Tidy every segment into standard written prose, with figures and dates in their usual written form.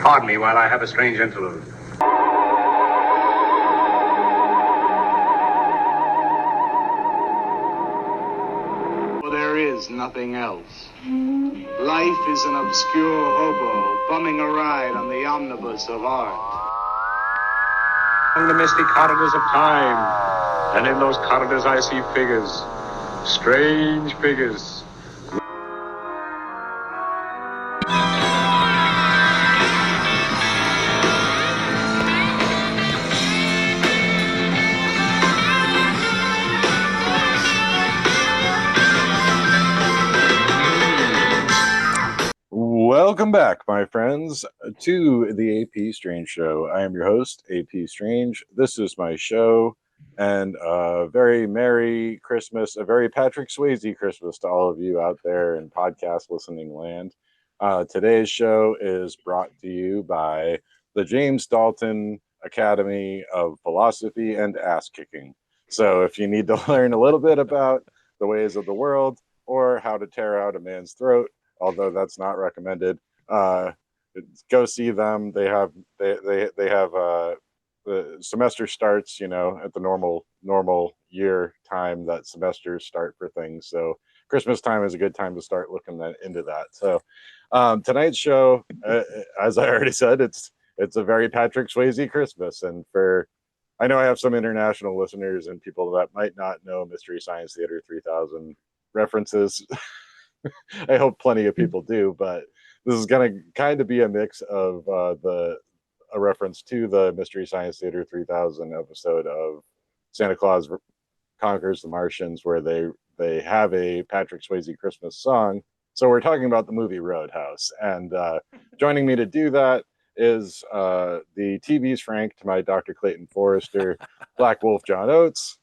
Pardon me while I have a strange interlude. There is nothing else. Life is an obscure hobo bumming a ride on the omnibus of art. Along the misty corridors of time, and in those corridors I see figures, strange figures. Welcome back, my friends, to the AP Strange Show. I am your host, AP Strange. This is my show, and a very Merry Christmas, a very Patrick Swayze Christmas to all of you out there in podcast listening land. Today's show is brought to you by the James Dalton Academy of Philosophy and Ass Kicking. So if you need to learn a little bit about the ways of the world or how to tear out a man's throat, although that's not recommended, go see them. They have the semester starts, at the normal year time that semesters start for things. So Christmas time is a good time to start looking into that. So tonight's show, as I already said, it's a very Patrick Swayze Christmas, and I know I have some international listeners and people that might not know Mystery Science Theater 3000 references. I hope plenty of people do, but this is going to kind of be a mix of a reference to the Mystery Science Theater 3000 episode of Santa Claus Conquers the Martians, where they have a Patrick Swayze Christmas song. So we're talking about the movie Roadhouse, and joining me to do that is the TV's Frank to my Dr. Clayton Forrester, Black Wolf John Oates.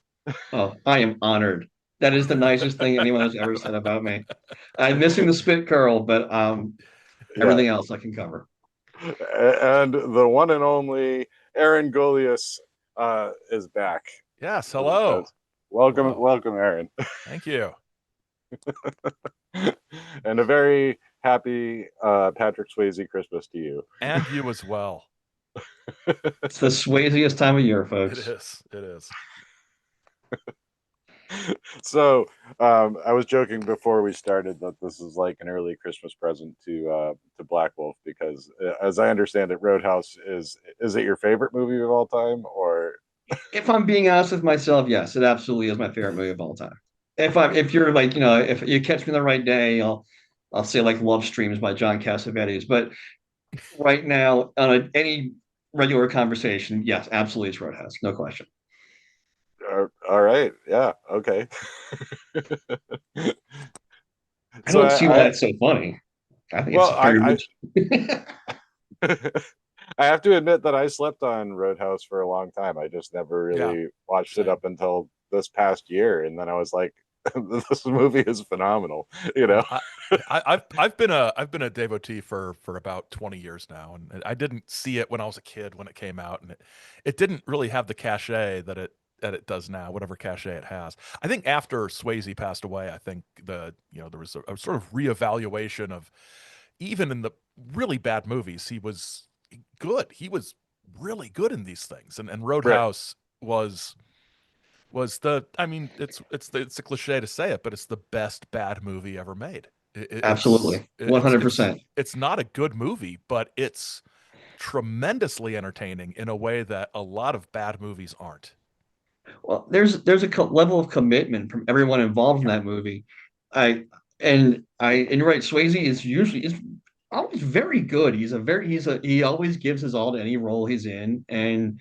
Oh, I am honored. That is the nicest thing anyone has ever said about me. I'm missing the spit curl, but everything else I can cover. And the one and only Aaron Gulyas is back. Yes, hello. Welcome, Aaron. Thank you. And a very happy Patrick Swayze Christmas to you. And you as well. It's the Swayziest time of year, folks. It is. So I was joking before we started that this is like an early Christmas present to Black Wolf, because as I understand it, Roadhouse is it your favorite movie of all time? Or If I'm being honest with myself, yes, it absolutely is my favorite movie of all time. If you're like, if you catch me the right day, I'll say like Love Streams by John Cassavetes. But right now, on any regular conversation, yes, absolutely, it's Roadhouse, no question. All right, yeah, okay. I don't see why that's so funny. I think it's I have to admit that I slept on Roadhouse for a long time. I just never really watched it up until this past year, and then I was like, "This movie is phenomenal." I've been a devotee for about 20 years now, and I didn't see it when I was a kid when it came out, and it didn't really have the cachet that it does now, whatever cachet it has. I think after Swayze passed away, I think there was a sort of reevaluation of, even in the really bad movies, he was good. He was really good in these things, and Roadhouse was the. I mean, it's a cliche to say it, but it's the best bad movie ever made. Absolutely, 100%. It's not a good movie, but it's tremendously entertaining in a way that a lot of bad movies aren't. Well, there's a level of commitment from everyone involved in that movie. And you're right. Swayze is always very good. He always gives his all to any role he's in, and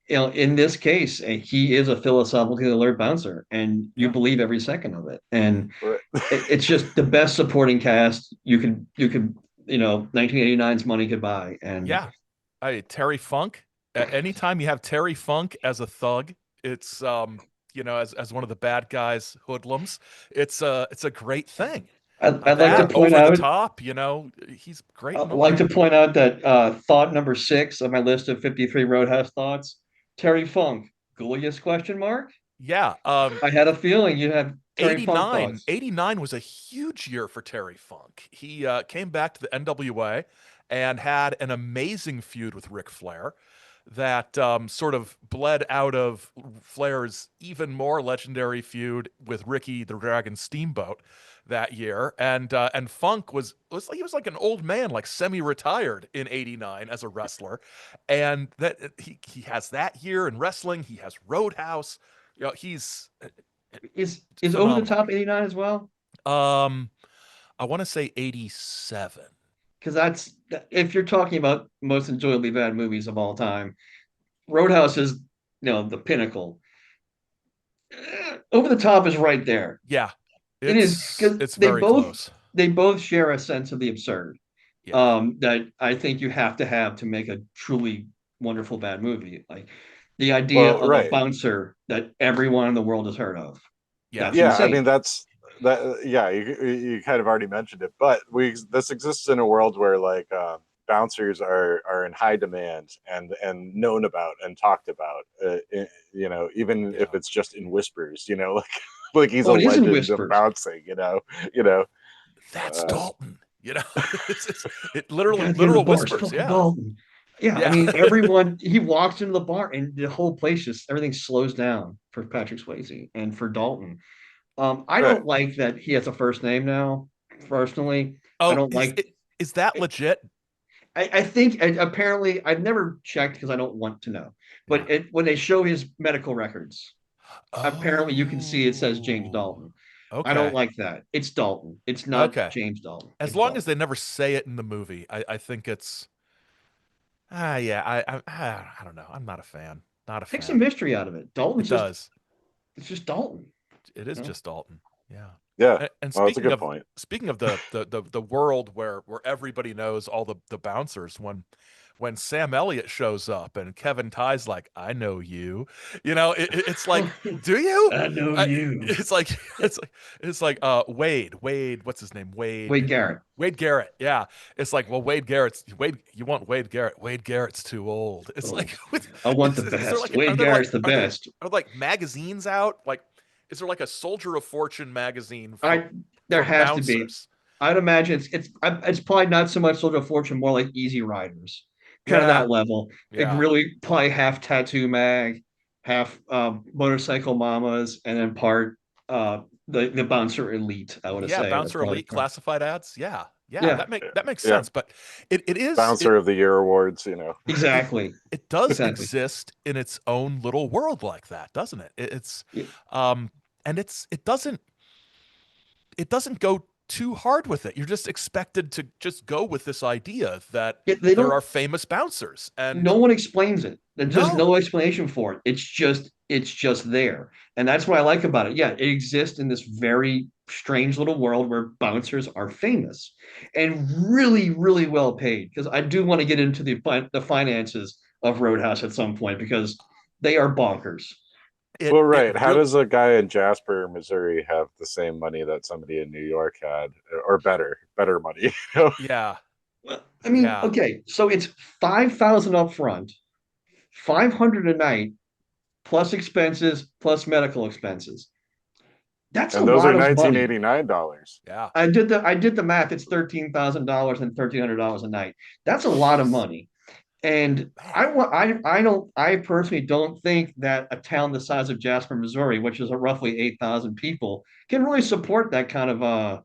in this case, he is a philosophically alert bouncer, and you believe every second of it. And it's just the best supporting cast you could 1989's money could buy. And Terry Funk. Anytime you have Terry Funk as a thug, it's as one of the bad guys, hoodlums, it's a great thing. I'd like to point over out the top, he's great. I'd like to point out that thought number 6 on my list of 53 Roadhouse thoughts: Terry Funk, Gulyas question mark? Yeah, I had a feeling you'd have Terry 89. Funk thoughts. 89 was a huge year for Terry Funk. He came back to the NWA and had an amazing feud with Ric Flair that sort of bled out of Flair's even more legendary feud with Ricky the Dragon Steamboat that year. And Funk was like, he was like an old man, like semi-retired in '89 as a wrestler, and that he has that year in wrestling. He has Roadhouse. You know, he's Is Over the phenomenal. Top 89 as well? I want to say '87. Because that's, if you're talking about most enjoyably bad movies of all time, Roadhouse is, the pinnacle. Over the Top is right there. Yeah, It is, because it's very close. they both share a sense of the absurd. Yeah, That I think you have to make a truly wonderful bad movie. Like the idea Well, of a right. bouncer that everyone in the world has heard of. yeah, That's Yeah, I insane. mean that. Yeah, you kind of already mentioned it, but this exists in a world where like bouncers are in high demand and known about and talked about. Even if yeah. it's just in whispers. Like he's Oh, a it is in legend of whispers. bouncing. You know. That's Uh, Dalton. You know, it You literally gotta get in the literal bar. whispers. Stop Yeah, Dalton. Yeah, I yeah. mean, everyone, he walks into the bar and the whole place just, everything slows down for Patrick Swayze and for Dalton. I right. don't like that he has a first name now. Personally, I Oh, don't like. is that legit? I think apparently I've never checked because I don't want to know. Yeah. But when they show his medical records, apparently you can see it says James Oh, Dalton. I don't okay, like that. It's Dalton. It's not okay. James Dalton. As It's long as Dalton. they never say it in the movie, I think it's yeah. I don't know. I'm not a fan. Not a Take some fan. mystery out of it. It Dalton's just does. it's just Dalton. It is You know? just Dalton. Yeah. Yeah. And Well, that's a good point. speaking of the world where everybody knows all the bouncers, when Sam Elliott shows up and Kevin Ty's like, I know you, it's like, do you? I know you. It's like Wade, what's his name? Wade Garrett. Wade Garrett. Yeah. It's like, well, you want Wade Garrett. Wade Garrett's too old. It's Oh, like, I want the is there best. like, Wade Garrett's the best. are there like magazines out? Like, is there like a Soldier of Fortune magazine I There for has to be. bouncers? I'd imagine it's probably not so much Soldier of Fortune, more like Easy Riders, kind of Yeah. that level. It Yeah. really probably half Tattoo Mag, half Motorcycle Mamas, and then part the Bouncer Elite. I would Yeah, say that's Bouncer probably Elite classified ads. Yeah. Yeah, yeah, that makes Yeah. sense. But it Bouncer of the Year awards. exactly, it does exactly. exist in its own little world like that, doesn't it? It's Yeah. and it doesn't go too hard with it. You're just expected to just go with this idea that They there don't. are famous bouncers, and No one explains it. There's just no, no explanation for it. It's just there. And that's what I like about it. Yeah, it exists in this very strange little world where bouncers are famous and really, really well paid. Because I do want to get into the finances of Roadhouse at some point because they are bonkers. Well, it right. How really does a guy in Jasper, Missouri, have the same money that somebody in New York had, or better money? yeah, Well, I mean, yeah. okay, so it's 5,000 up front, 500 a night, plus expenses, plus medical expenses. That's a And those are lot of money. $1989. Yeah. I did the math. It's $13,000 and $1,300 a night. That's a lot of money. And Man. I personally don't think that a town the size of Jasper, Missouri, which is a roughly 8,000 people, can really support that kind of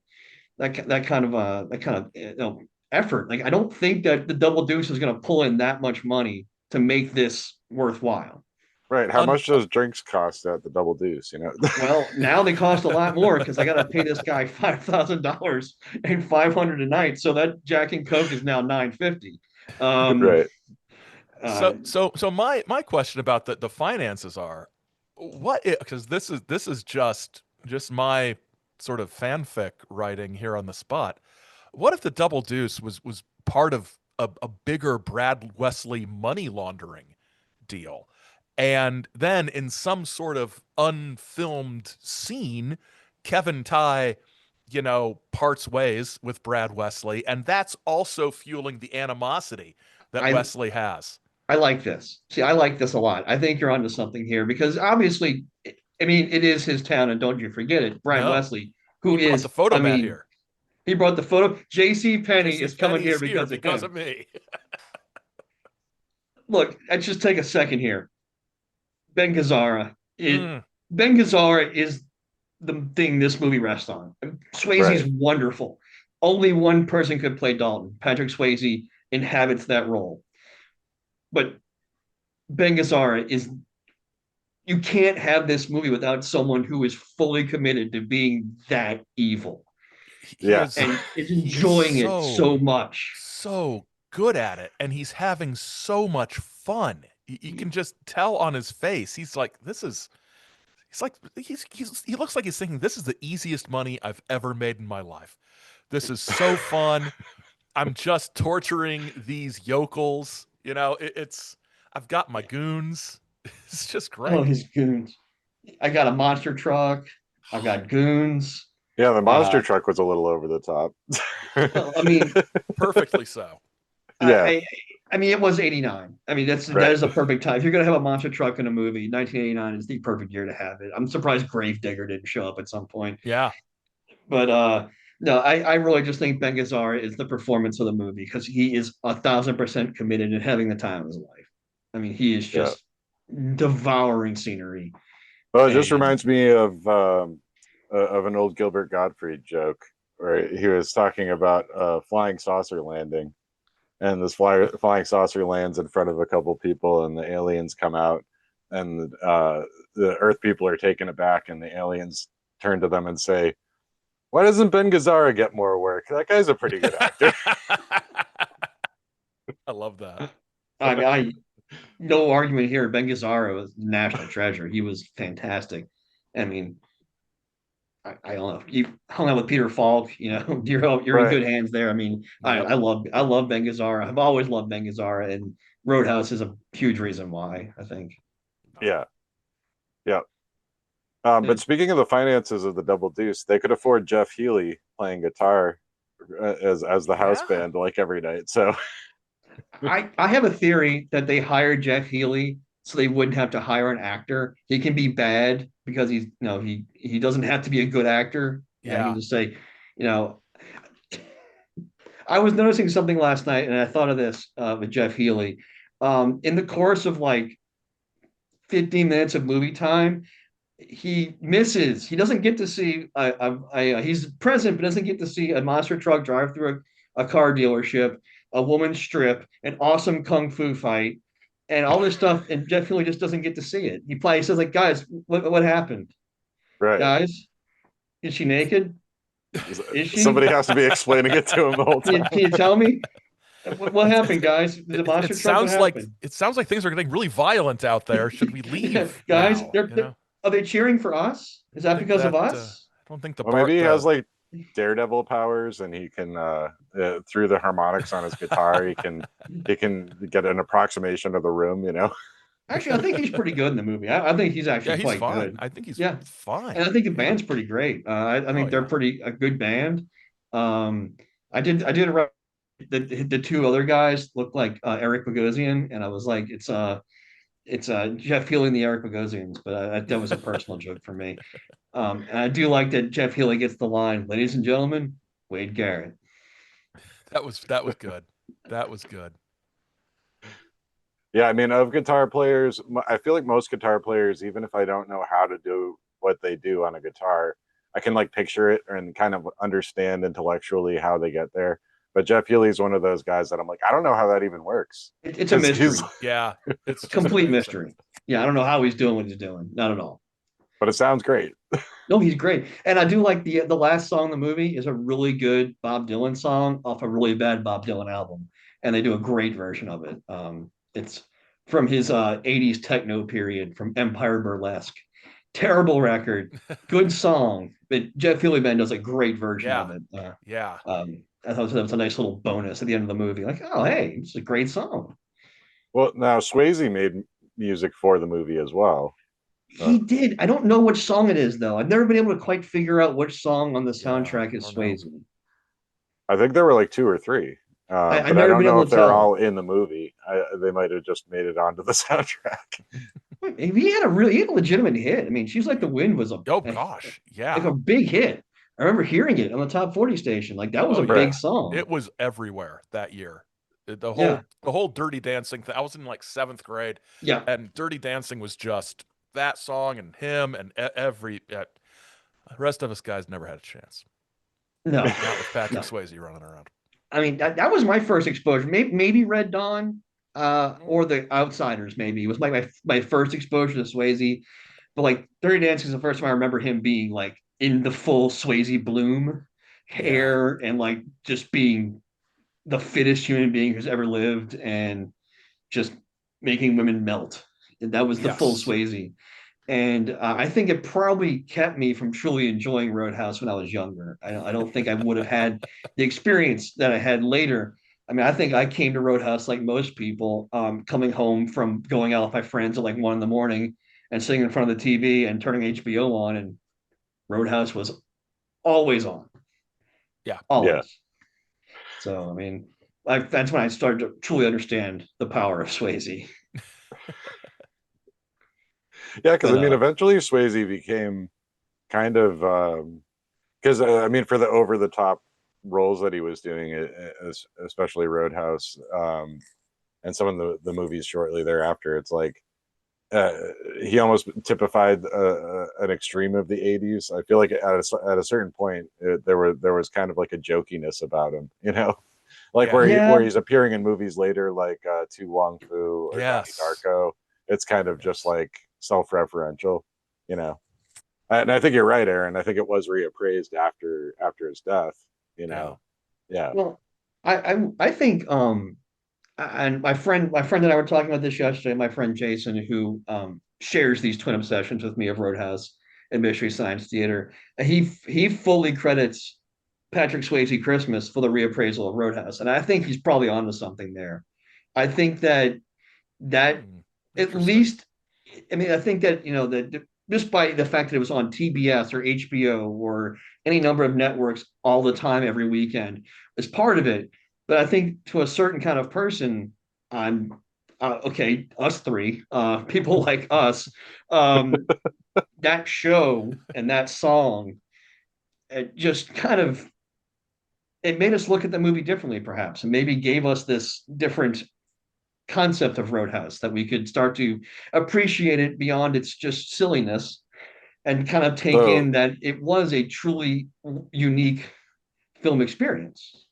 effort. Like I don't think that the Double Deuce is going to pull in that much money to make this worthwhile. Right. How Un, much does drinks cost at the Double Deuce? Well, now they cost a lot more because I got to pay this guy $5,000 and 500 a night. So that Jack and Coke is now 950. Um, Right. uh, so my question about the finances are because this is just my sort of fanfic writing here on the spot. What if the Double Deuce was part of a bigger Brad Wesley money laundering deal? And then in some sort of unfilmed scene, Kevin Ty, parts ways with Brad Wesley, and that's also fueling the animosity that I Wesley has. I like this. See, I like this a lot. I think you're onto something here because obviously, I mean, it is his town, and don't you forget it, Brad No, Wesley, who he brought the is, photo I mat mean, here. He brought the photo. J.C. Penney is coming here Penny's because of him. of me. Look, let's just take a second here. Ben Gazzara Mm. Ben Gazzara is the thing this movie rests on. Swayze's Right. wonderful. Only one person could play Dalton. Patrick Swayze inhabits that role. But Ben Gazzara is you can't have this movie without someone who is fully committed to being that evil He Yeah. is and is he is enjoying it so much. so good at it, and he's having so much fun. You can just tell on his face. He's like, this is. He's like, he looks like he's thinking, this is the easiest money I've ever made in my life. This is so fun. I'm just torturing these yokels. You know, I've got my goons. It's just Oh, great. his goons. I got a monster truck. I've got goons. Yeah, the monster truck was a little over the top. Well, I mean, Perfectly so. Yeah. I mean, it was 89. I mean, that Right. is a perfect time. If you're gonna have a monster truck in a movie, 1989 is the perfect year to have it. I'm surprised Gravedigger didn't show up at some point. Yeah. But no, I really just think Ben Gazzara is the performance of the movie because he is 1,000% committed and having the time of his life. I mean, he is just devouring scenery. Well, it just And- reminds me of an old Gilbert Gottfried joke where he was talking about a flying saucer landing, and this flying saucer lands in front of a couple people, and the aliens come out, and the Earth people are taken aback, and the aliens turn to them and say, "Why doesn't Ben Gazzara get more work? That guy's a pretty good actor." I love that. I mean, no argument here. Ben Gazzara was a national treasure. He was fantastic. I mean, I don't know. You hung out with Peter Falk. You know, you're in good hands there. I mean, Yep. I love Ben Gazzara. I've always loved Ben Gazzara, and Roadhouse is a huge reason why. I think. Yeah. But speaking of the finances of the Double Deuce, they could afford Jeff Healey playing guitar as the house band like every night. So I have a theory that they hired Jeff Healey so they wouldn't have to hire an actor. He can be bad because he doesn't have to be a good actor. Yeah. I can just say, you know, I was noticing something last night, and I thought of this with Jeff Healey. In the course of like 15 minutes of movie time, he misses. He doesn't get to see. He's present, but doesn't get to see a monster truck drive through a car dealership, a woman strip, an awesome kung fu fight, and all this stuff. And Jeff Healey just doesn't get to see it. He says like, guys, what happened? right. Guys, is she naked? Is she? Somebody has to be explaining it to him the whole time. Can you tell me? What happened, guys? The monster It truck. sounds like things are getting really violent out there. Should we leave, guys? now, Are they cheering for us? Is that because of us? I don't think the. Well, maybe he has like Daredevil powers, and he can through the harmonics on his guitar, he can get an approximation of the room. You know. Actually, I think he's pretty good in the movie. I think he's actually he's quite fine. good. I think he's fine. And I think the band's pretty great. I think they're a good band. I did the two other guys look like Eric Bogosian, and I was like, it's Jeff Healey and the Eric Bogosians, but that was a personal joke for me. And I do like that Jeff Healey gets the line, "Ladies and gentlemen, Wade Garrett." That was good. That was good. Yeah, I mean, of guitar players, I feel like most guitar players, even if I don't know how to do what they do on a guitar, I can like picture it and kind of understand intellectually how they get there. But Jeff Healey is one of those guys that I'm like, I don't know how that even works. It's a mystery. Yeah, it's a complete mystery. Yeah, I don't know how he's doing what he's doing. Not at all. But it sounds great. No, he's great. And I do like the last song in the movie is a really good Bob Dylan song off a really bad Bob Dylan album. And they do a great version of it. It's from his 80s techno period from Empire Burlesque. Terrible record, good song, but Jeff Healey Band does a great version of it. I thought that was a nice little bonus at the end of the movie. Like, oh, hey, it's a great song. Well, now Swayze made music for the movie as well. He did. I don't know which song it is, though. I've never been able to quite figure out which song on the soundtrack is Swayze. I think there were like 2 or 3. But I don't know if they're all in the movie. They might have just made it onto the soundtrack. He had a legitimate hit. I mean, She's Like the Wind was like a big hit. I remember hearing it on the top 40 station. Like that was Oh a yeah, big song. it was everywhere that year. The Yeah, whole Dirty Dancing thing. I was in like seventh grade, yeah. and Dirty Dancing was just that song and him and every. The rest of us guys never had a chance. No, Not with Patrick no. Swayze running around. I mean, that was my first exposure. Maybe Red Dawn, or The Outsiders. Maybe it was my first exposure to Swayze. But like Dirty Dancing is the first time I remember him being like in the full Swayze bloom Yeah. hair and like just being the fittest human being who's ever lived and just making women melt. And that was the full Yes. Swayze. And I think it probably kept me from truly enjoying Roadhouse when I was younger. I don't think I would have had the experience that I had later. I mean, I think I came to Roadhouse like most people, coming home from going out with my friends at like 1 in the morning and sitting in front of the TV and turning HBO on, and Roadhouse was always on, Yeah. Yeah. always. So, I mean, that's when I started to truly understand the power of Swayze. Yeah, because But I mean, eventually Swayze became kind of because I mean, for the over the top roles that he was doing, especially Roadhouse, and some of the movies shortly thereafter, it's like uh, he almost typified an extreme of the '80s. I feel like at a certain point, there was kind of like a jokiness about him, you know, like Yeah. where yeah, he's appearing in movies later, like Tu Wong Fu or Donnie Yes. Darko. It's kind of just Yes. like self-referential, you know. And I think you're right, Aaron. I think it was reappraised after his death, you Yeah. know. Yeah. well, I think and my friend and I were talking about this yesterday. My friend Jason, who shares these twin obsessions with me of Roadhouse and Mystery Science Theater, he fully credits Patrick Swayze Christmas for the reappraisal of Roadhouse, and I think he's probably onto something there. I think that Hmm. at Interesting. least, I mean, I think that that just by the fact that it was on TBS or HBO or any number of networks all the time every weekend is part of it. But I think to a certain kind of person, I'm okay, us three, people like us, um, that show and that song, it just kind of it made us look at the movie differently, perhaps, and maybe gave us this different concept of Roadhouse that we could start to appreciate it beyond its just silliness and kind of take So in that it was a truly unique film experience.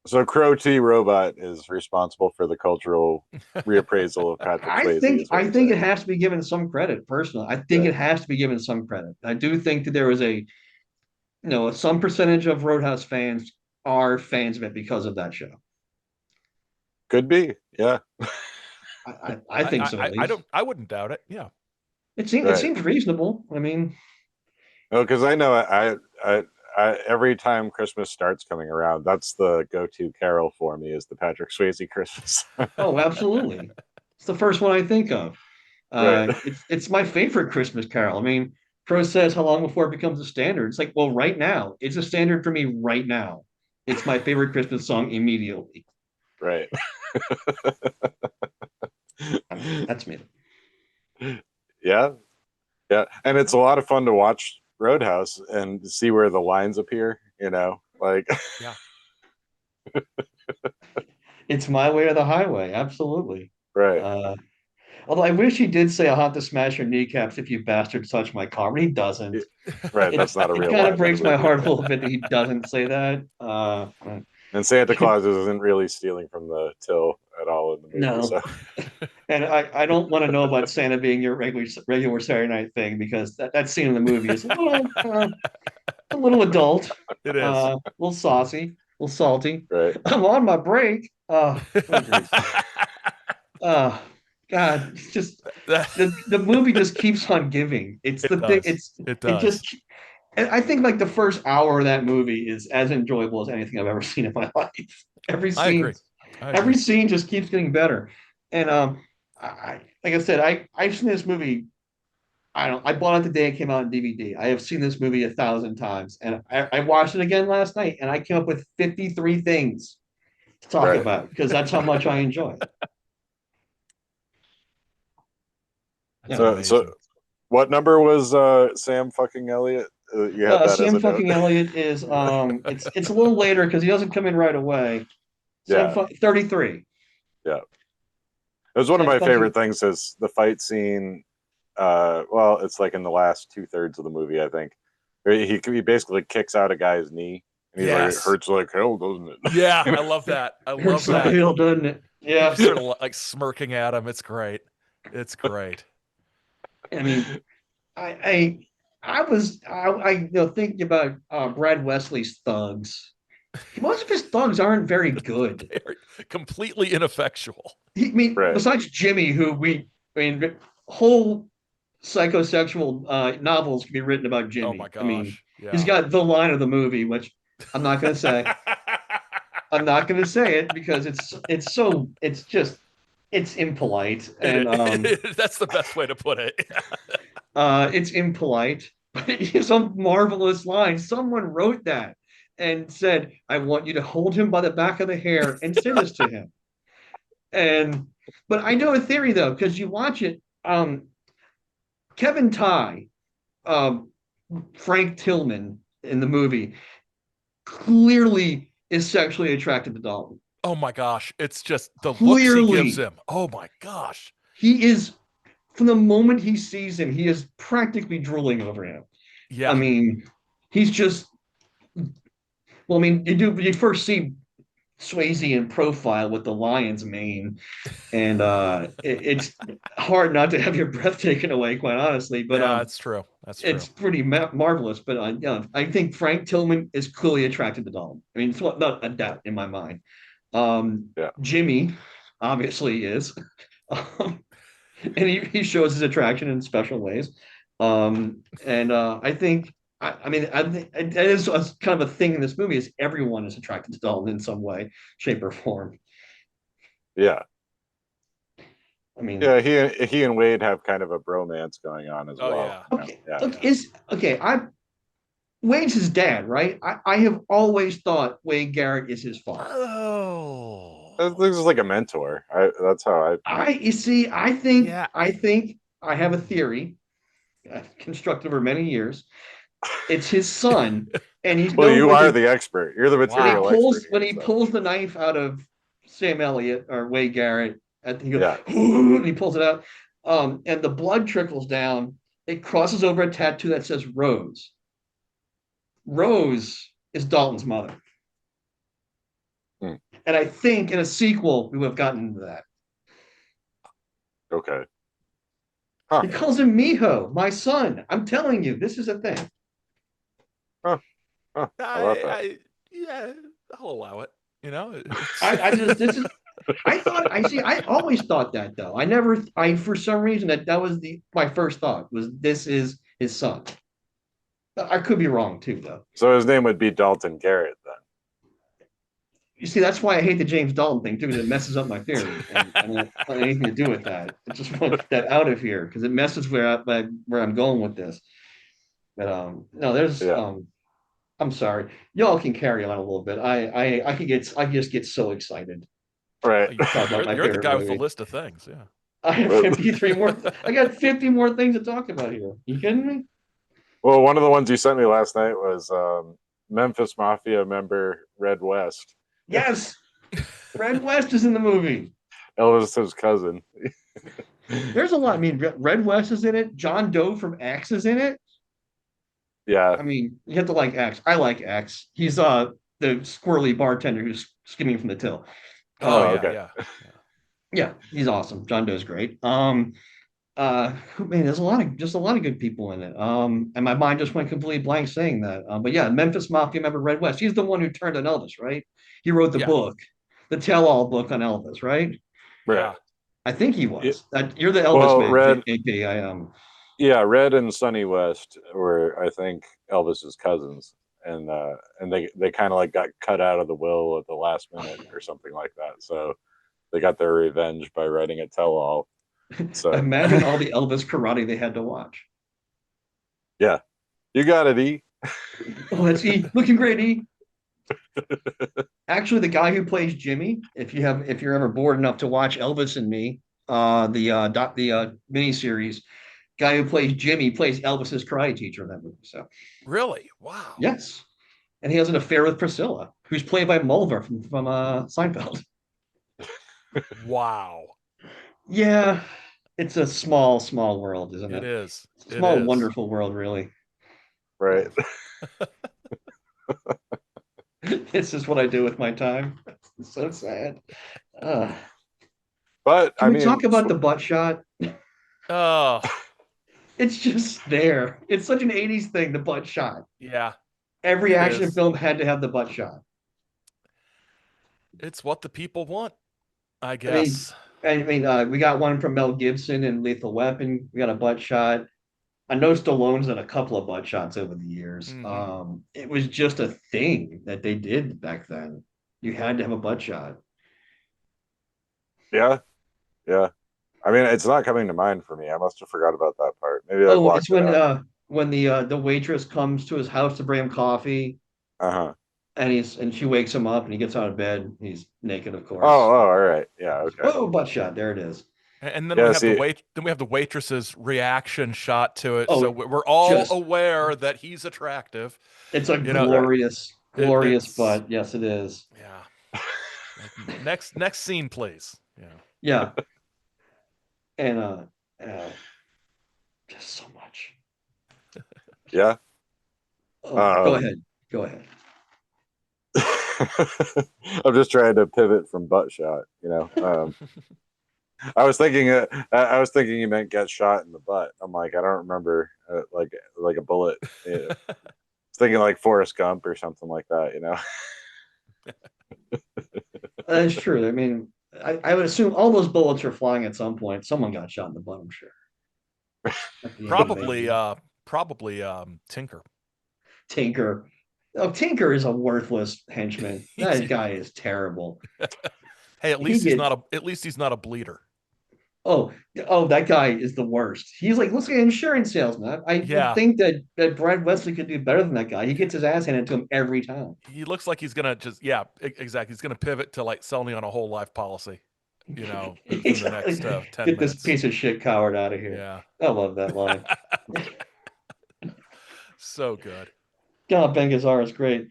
so Crow T Robot is responsible for the cultural reappraisal of Patrick I Swayze, think is what I you're think it saying. has to be given some credit personally. I think Right. it has to be given some credit. I do think that there was some percentage of Roadhouse fans are fans of it because of that show. Could be. Yeah. I think so at I least. don't. I wouldn't doubt it. Yeah. It Right. seems reasonable. I mean, Oh, because I know every time Christmas starts coming around, that's the go-to carol for me is the Patrick Swayze Christmas. oh, absolutely. It's the first one I think of. Right. It's my favorite Christmas carol. I mean, Crow says how long before it becomes a standard. It's like, well, right now, it's a standard for me right now. It's my favorite Christmas song immediately. Right. I mean, that's me. Yeah. Yeah. And it's a lot of fun to watch Roadhouse and see where the lines appear, you know, like Yeah. It's my way or the highway. Absolutely. right. Uh, Although I wish he did say, "I'll have to smash your kneecaps if you bastards touch my car," but he doesn't. Right. It That's not a it real kind of line in the breaks my movie. heart a little bit that he doesn't say that. And Santa Claus isn't really stealing from the till at all in the movie. No, So and I don't want to know about Santa being your regular Saturday night thing because that scene in the movie is a little adult, It is. a little saucy, a little salty. right. I'm on my break. What a great scene. Uh, God, it's just That- the movie just keeps on giving. It's it the thing. does. It It does. just. And I think like the first hour of that movie is as enjoyable as anything I've ever seen in my life. Every I scene, agree. I every agree. scene just keeps getting better. And like I said, I've seen this movie. I bought it the day it came out on DVD. I have seen this movie 1,000 times, and I watched it again last night, and I came up with 53 things to talk Right. about because that's how much I enjoy it. That's Yeah. So amazing. What number was Sam fucking Elliott? You had that as Sam a note. fucking Elliott is it's a little later because he doesn't come in right away. Yeah. 33. Yeah. It was one of Sam my fucking favorite things is the fight scene. Well, it's like in the last 2/3 of the movie, I think. He basically kicks out a guy's knee, and he's like, "It Yes. hurts like hell, doesn't it?" Yeah, I love that. I love hurts like that. hell, doesn't it? Yeah. He's sort of like smirking at him. It's great. It's great. I mean, I thinking about Brad Wesley's thugs. Most of his thugs aren't very good. They're completely ineffectual. I mean, Right. besides Jimmy, whole psychosexual novels can be written about Jimmy. Oh my gosh. I mean, Yeah. he's got the line of the movie, which I'm not going to say. I'm not going to say it because it's impolite, and That's the best way to put it. it's impolite, but it's a marvelous line. Someone wrote that and said, "I want you to hold him by the back of the hair and say this to him." But I know a theory though, because you watch it. Kevin Tighe, Frank Tillman in the movie, clearly is sexually attracted to Dalton. Oh my gosh. It's just the looks he gives him. Oh my gosh. He is, from the moment he sees him, he is practically drooling over him. Yeah. I mean, he's just, well, I mean, you first see Swayze in profile with the lion's mane, and it's hard not to have your breath taken away, quite honestly. But yeah, that's true. That's true. it's pretty marvelous. But I think Frank Tillman is clearly attracted to Dalton. I mean, it's not a doubt in my mind. Jimmy obviously is, and he shows his attraction in special ways. I think. I mean, it is kind of a thing in this movie is everyone is attracted to Dalton in some way, shape, or form. Yeah. I mean, Yeah, he and Wade have kind of a bromance going on as well. Yeah. Okay. Look, Wade's his dad, right? I have always thought Wade Garrett is his father. Oh. This is like a mentor. That's how I think I have a theory, constructed over many years. It's his son, and he's well. You are the expert. You're the material expert. When he pulls the knife out of Sam Elliott or Wade Garrett, he goes, Yeah. and he pulls it out, and the blood trickles down. It crosses over a tattoo that says Rose. Rose is Dalton's mother, and I think in a sequel we would have gotten into that. Okay. Huh. He calls him Mijo, my son. I'm telling you, this is a thing. Yeah, I'll allow it. You know, I always thought that though. For some reason that was my first thought was this is his son. I could be wrong too though. So his name would be Dalton Garrett then. You see, that's why I hate the James Dalton thing too, because it messes up my theory. And I don't want anything to do with that. I just want that out of here because it messes where I'm going with this. But no, there's I'm sorry. Y'all can carry on a little bit. I just get so excited. Right. You're the guy with the list of things. Yeah. I have 53 more. I got 50 more things to talk about here. You kidding me? Well, one of the ones you sent me last night was Memphis Mafia member Red West. Yes. Red West is in the movie. Elvis's cousin. There's a lot. I mean, Red West is in it. John Doe from X is in it. Yeah. I mean, you have to like X. I like X. He's the squirrely bartender who's skimming from the till. Okay. Yeah, he's awesome. John Doe's great. Man, there's a lot of good people in it. And my mind just went completely blank saying that. But yeah, Memphis Mafia member Red West. He's the one who turned on Elvis, right? He wrote the book, the tell-all book on Elvis, right? Yeah. I think he was. You're the Elvis man, Red, JP. I am. Yeah, Red and Sonny West were, I think, Elvis's cousins, and they kind of like got cut out of the will at the last minute or something like that. So they got their revenge by writing a tell-all. So imagine all the Elvis karate they had to watch. Yeah, you got it, E. Oh, that's E. Looking great, E. Actually, the guy who plays Jimmy, if you're ever bored enough to watch Elvis and Me, the miniseries, Guy who plays Jimmy plays Elvis's karate teacher in that movie. So Really? Wow. yes, and he has an affair with Priscilla, who's played by Mulder from Seinfeld. Wow. Yeah, it's a small world, isn't It it? is. It's a It small, is. wonderful world, really. Right. It's just what I do with my time. It's so sad. Uh, But can I we talk mean, about the butt shot? Oh, It's just there. It's such an 80s thing, the butt shot. yeah, Every it action is. film had to have the butt shot. It's what the people want, I I mean, guess. we got one from Mel Gibson in Lethal Weapon. We got a butt shot. I know Stallone's done a couple of butt shots over the years. Hmm. It was just a thing that they did back then. You had to have a butt shot. yeah, yeah. I mean, it's not coming to mind for me. I must have forgot about that part. Maybe I Oh, blocked it's it out. when the waitress comes to his house to bring him coffee, Uh-huh. and she wakes him up, and he gets out of bed. He's naked, of Oh, course. oh, all right. Yeah, okay. Oh, butt shot. There it is. And then we Yeah, have the see, wait. Then we have the waitress's reaction shot to it, so Oh, we're all just aware that he's attractive. it's a You know, right. glorious it's butt. Yes, it is. yeah. Like next scene, please. Yeah. Yeah, and uh, just so much. Yeah. Oh, go Um, ahead. Go ahead. I'm just trying to pivot from butt shot, you know. I was thinking you meant get shot in the butt. I'm like, I don't remember like a bullet. Yeah. I was thinking like Forrest Gump or something like that, you know. That's true. I mean, I would assume all those bullets are flying at some point. Someone got shot in the butt, I'm sure. At the end, Probably, maybe. probably Tinker. Tinker. Oh, Tinker is a worthless henchman. That He's- guy is terrible. hey, at He least he's gets not a bleeder. oh that guy is the worst. He's like, looks like an insurance salesman. I would Yeah, think that Brad Wesley could do better than that guy. He gets his ass handed to him every time. he looks like he's gonna just exactly. He's gonna pivot to like selling on a whole life policy. You know, within the next Exactly. 10 Get this minutes. piece of shit coward out of here. Yeah. I love that line. So good. God, Ben Gazzara is great.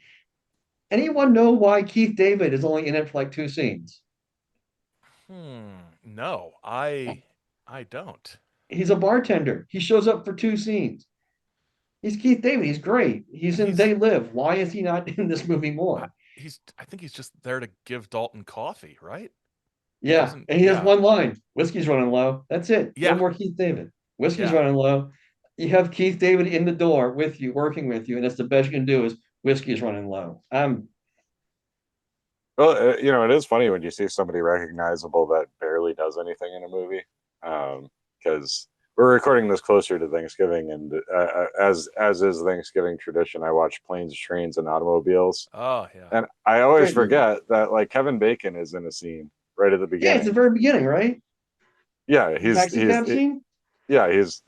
Anyone know why Keith David is only in it for like 2 scenes? No, I don't. He's a bartender. He shows up for 2 scenes. He's Keith David. He's great. He's in He's They Live. Why is he not in this movie I, more? I think he's just there to give Dalton coffee, right? He Yeah, doesn't. and he has Yeah. one line. Whiskey's running low. That's it. No Yeah. more Keith David. Whiskey's Yeah. running low. You have Keith David in the door with you, working with you, and that's the best you can do is whiskey's running low. Well, you know, it is funny when you see somebody recognizable that barely does anything in a movie. Because we're recording this closer to Thanksgiving, and as is Thanksgiving tradition, I watch Planes, Trains, and Automobiles, Oh, yeah. and I always Great movie. forget that like Kevin Bacon is in a scene right at the Yeah, it's the beginning. very beginning, right? Yeah, The taxi cab scene. yeah, he's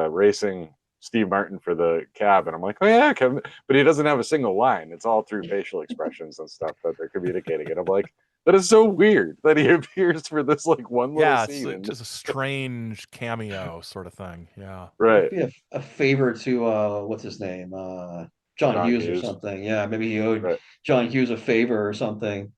racing Steve Martin for the cab, and I'm like, oh yeah, Kevin, but he doesn't have a single line. It's all through facial expressions and stuff that they're communicating, and I'm like, that is so weird that he appears for this like one little Yeah, it's scene, like and just a strange cameo sort of thing. Yeah. Must right, be a favor to what's his name? John John Hughes or Hughes, something. Yeah, maybe he owed right. John Hughes a favor or something.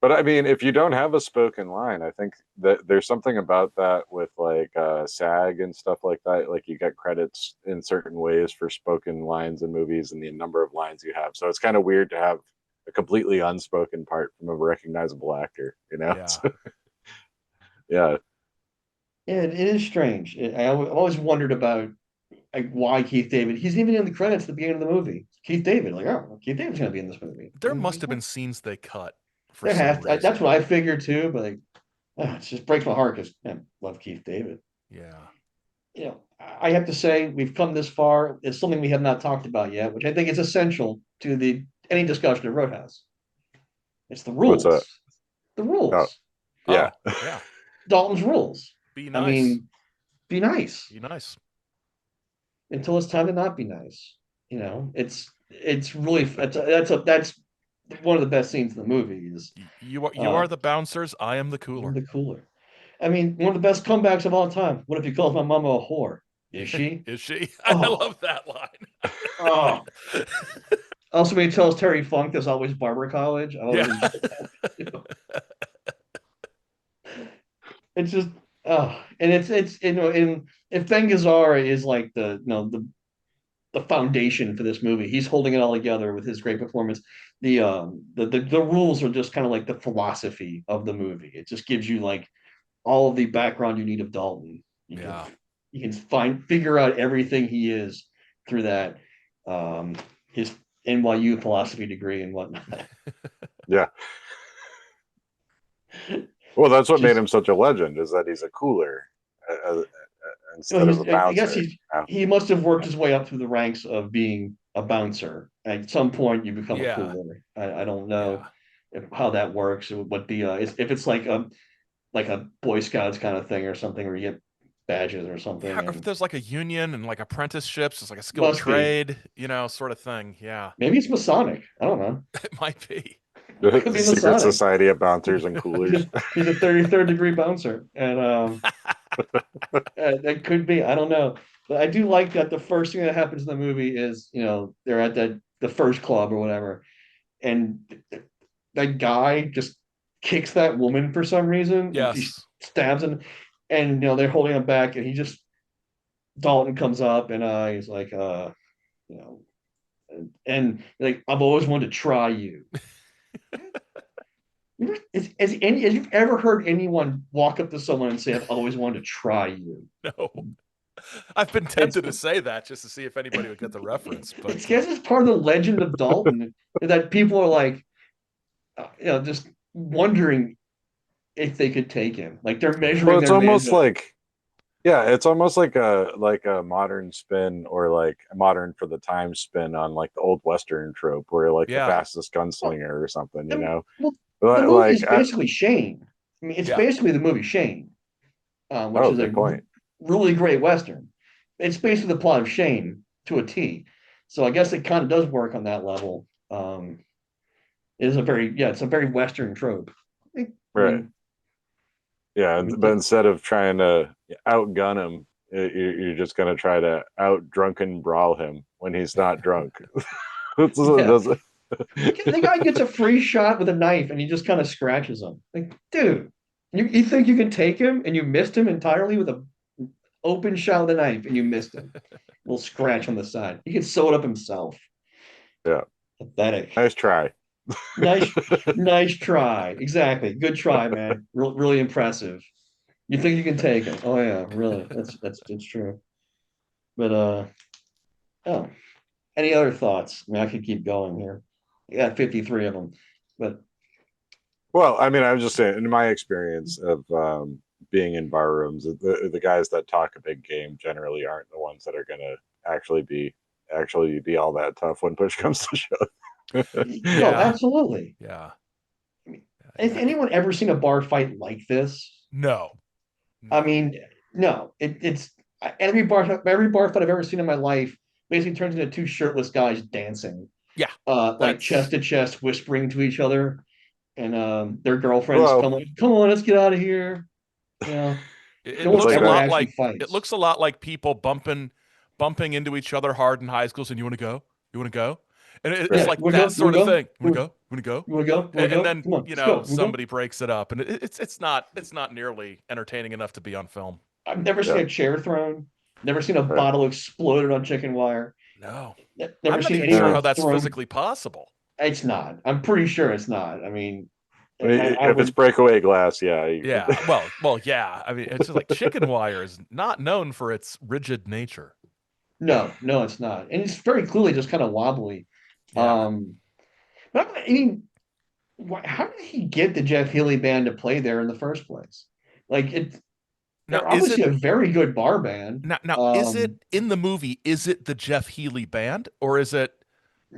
But I mean, if you don't have a spoken line, I think that there's something about that with like SAG and stuff like that. Like you get credits in certain ways for spoken lines in movies and the number of lines you have. So it's kind of weird to have a completely unspoken part from a recognizable actor, you know? Yeah. Yeah. Yeah, it is strange. I've always wondered about like why Keith David. He's even in the credits at the beginning of the movie. Keith David, like, oh, Keith David's gonna be in this movie. There And must he's have not. been scenes they cut for There some has to, that's reason. what I figured too, but like, it just breaks my heart because I love Keith David. Yeah. You know, I have to say we've come this far. It's something we have not talked about yet, which I think is essential to the any discussion of Roadhouse. It's the What's rules. up? The Oh, rules. yeah. Oh, yeah. Dalton's rules. Be I nice. mean, be nice Be nice. until it's time to not be nice. You know, it's really that's one of the best scenes in the movie is You are the bouncers. I am the I'm cooler. the cooler. I mean, one of the best comebacks of all time. What if he calls my mama a whore? Is she? Is she? I Oh, love that line. oh. Also, when he tells Terry Funk there's always barber college, I always Yeah. enjoy that. It's just and it's and if Ben Gazzara is like the foundation for this movie, he's holding it all together with his great performance. The rules are just kind of like the philosophy of the movie. It just gives you like all of the background you need of Dalton. Yeah. You can figure out everything he is through that his NYU philosophy degree and whatnot. Yeah. Well, that's what made Just him such a legend, is that he's a cooler instead of a I guess bouncer. he must have worked his way up through the ranks of being a bouncer. At some point, you become a Yeah. cooler. I don't Yeah. know how that works. What the if it's like a Boy Scouts kind of thing or something, where you get badges or Yeah. something, Or if and there's like a union and like apprenticeships, it's like a skilled must be. trade, sort of thing. Yeah. Maybe it's Masonic. I don't know. It might be. Could The be secret Masonic. society of bouncers and coolers. He's a 33rd degree bouncer, and that could be. I don't know, but I do like that the first thing that happens in the movie is they're at the first club or whatever, and that guy just kicks that woman for some reason, and he Yes. stabs him, and they're holding him back, and he just Dalton comes up, and he's like, you know, and like I've always wanted to try you. Has you ever heard anyone walk up to someone and say, "I've always wanted to try you"? No. I've been It's tempted to say that just to see if anybody would get the reference, it's but guess it's part of the legend of Dalton that people are like, just wondering if they could take him. Like they're yeah. Well, measuring it's their almost manhood. like, yeah, it's almost like a modern spin, or like a modern for the time spin on like the old Western trope, where like the Yeah. fastest gunslinger or something, Well, the movie Like, is basically Shane. I mean, it's Yeah. basically the movie Shane, which oh, is a good point. really great Western. It's basically the plot of Shane to a T. So I guess it kind of does work on that level. It is it's a very Western trope. I Right. mean, Yeah, I mean, but instead of trying to outgun him, you're just going to try to out drunken brawl him when he's not drunk. yeah, That's- the guy gets a free shot with a knife and he just kind of scratches him. Like, dude, you think you can take him and you missed him entirely with a open shot with a knife and you missed him. A little scratch on the side. He can sew it up himself. yeah, Pathetic. nice try. Nice, nice try. Exactly. Good try, man. Really impressive. You think you can take him? Oh yeah, really. That's true. But oh, any other thoughts? I mean, I could keep going here. I got 53 of them. But Well, I mean, I'm just saying, in my experience of being in bar rooms, the guys that talk a big game generally aren't the ones that are going to actually be all that tough when push comes to shove. no, Yeah. absolutely. Yeah. I mean, has Yeah. anyone ever seen a bar fight like this? No. I No. mean, no. It's every bar fight I've ever seen in my life basically turns into two shirtless guys dancing, Yeah. like chest That's to chest, whispering to each other, and their girlfriends Well, come on, let's get out of here. You know, it no it's one looks like a ever that. lot actually like it fights. looks a lot like people bumping into each other hard in high schools and you want to go? You want to go? And it's Right. Yeah, like you wanna go? that You wanna sort of go? thing. You want to go? You want to go? You wanna go? You wanna And go? then, Come on, let's go. You wanna go? somebody breaks it up and it's not nearly entertaining enough to be on film. I've never seen Yeah. a chair thrown, never seen a Right. bottle exploded on chicken wire, No. never I'm not seen even sure anyone how that's thrown. physically possible. It's not. I'm pretty sure it's not. I mean, I mean, I if it's would breakaway glass, yeah. Yeah. Well, yeah. I mean, it's just like chicken wire is not known for its rigid nature. no, it's not, and it's very clearly just kind of wobbly. Yeah. Um, but I mean, how did he get the Jeff Healey band to play there in the first place? Like Now, they're is obviously it a very good bar band. now is it in the movie? Is it the Jeff Healey band or is it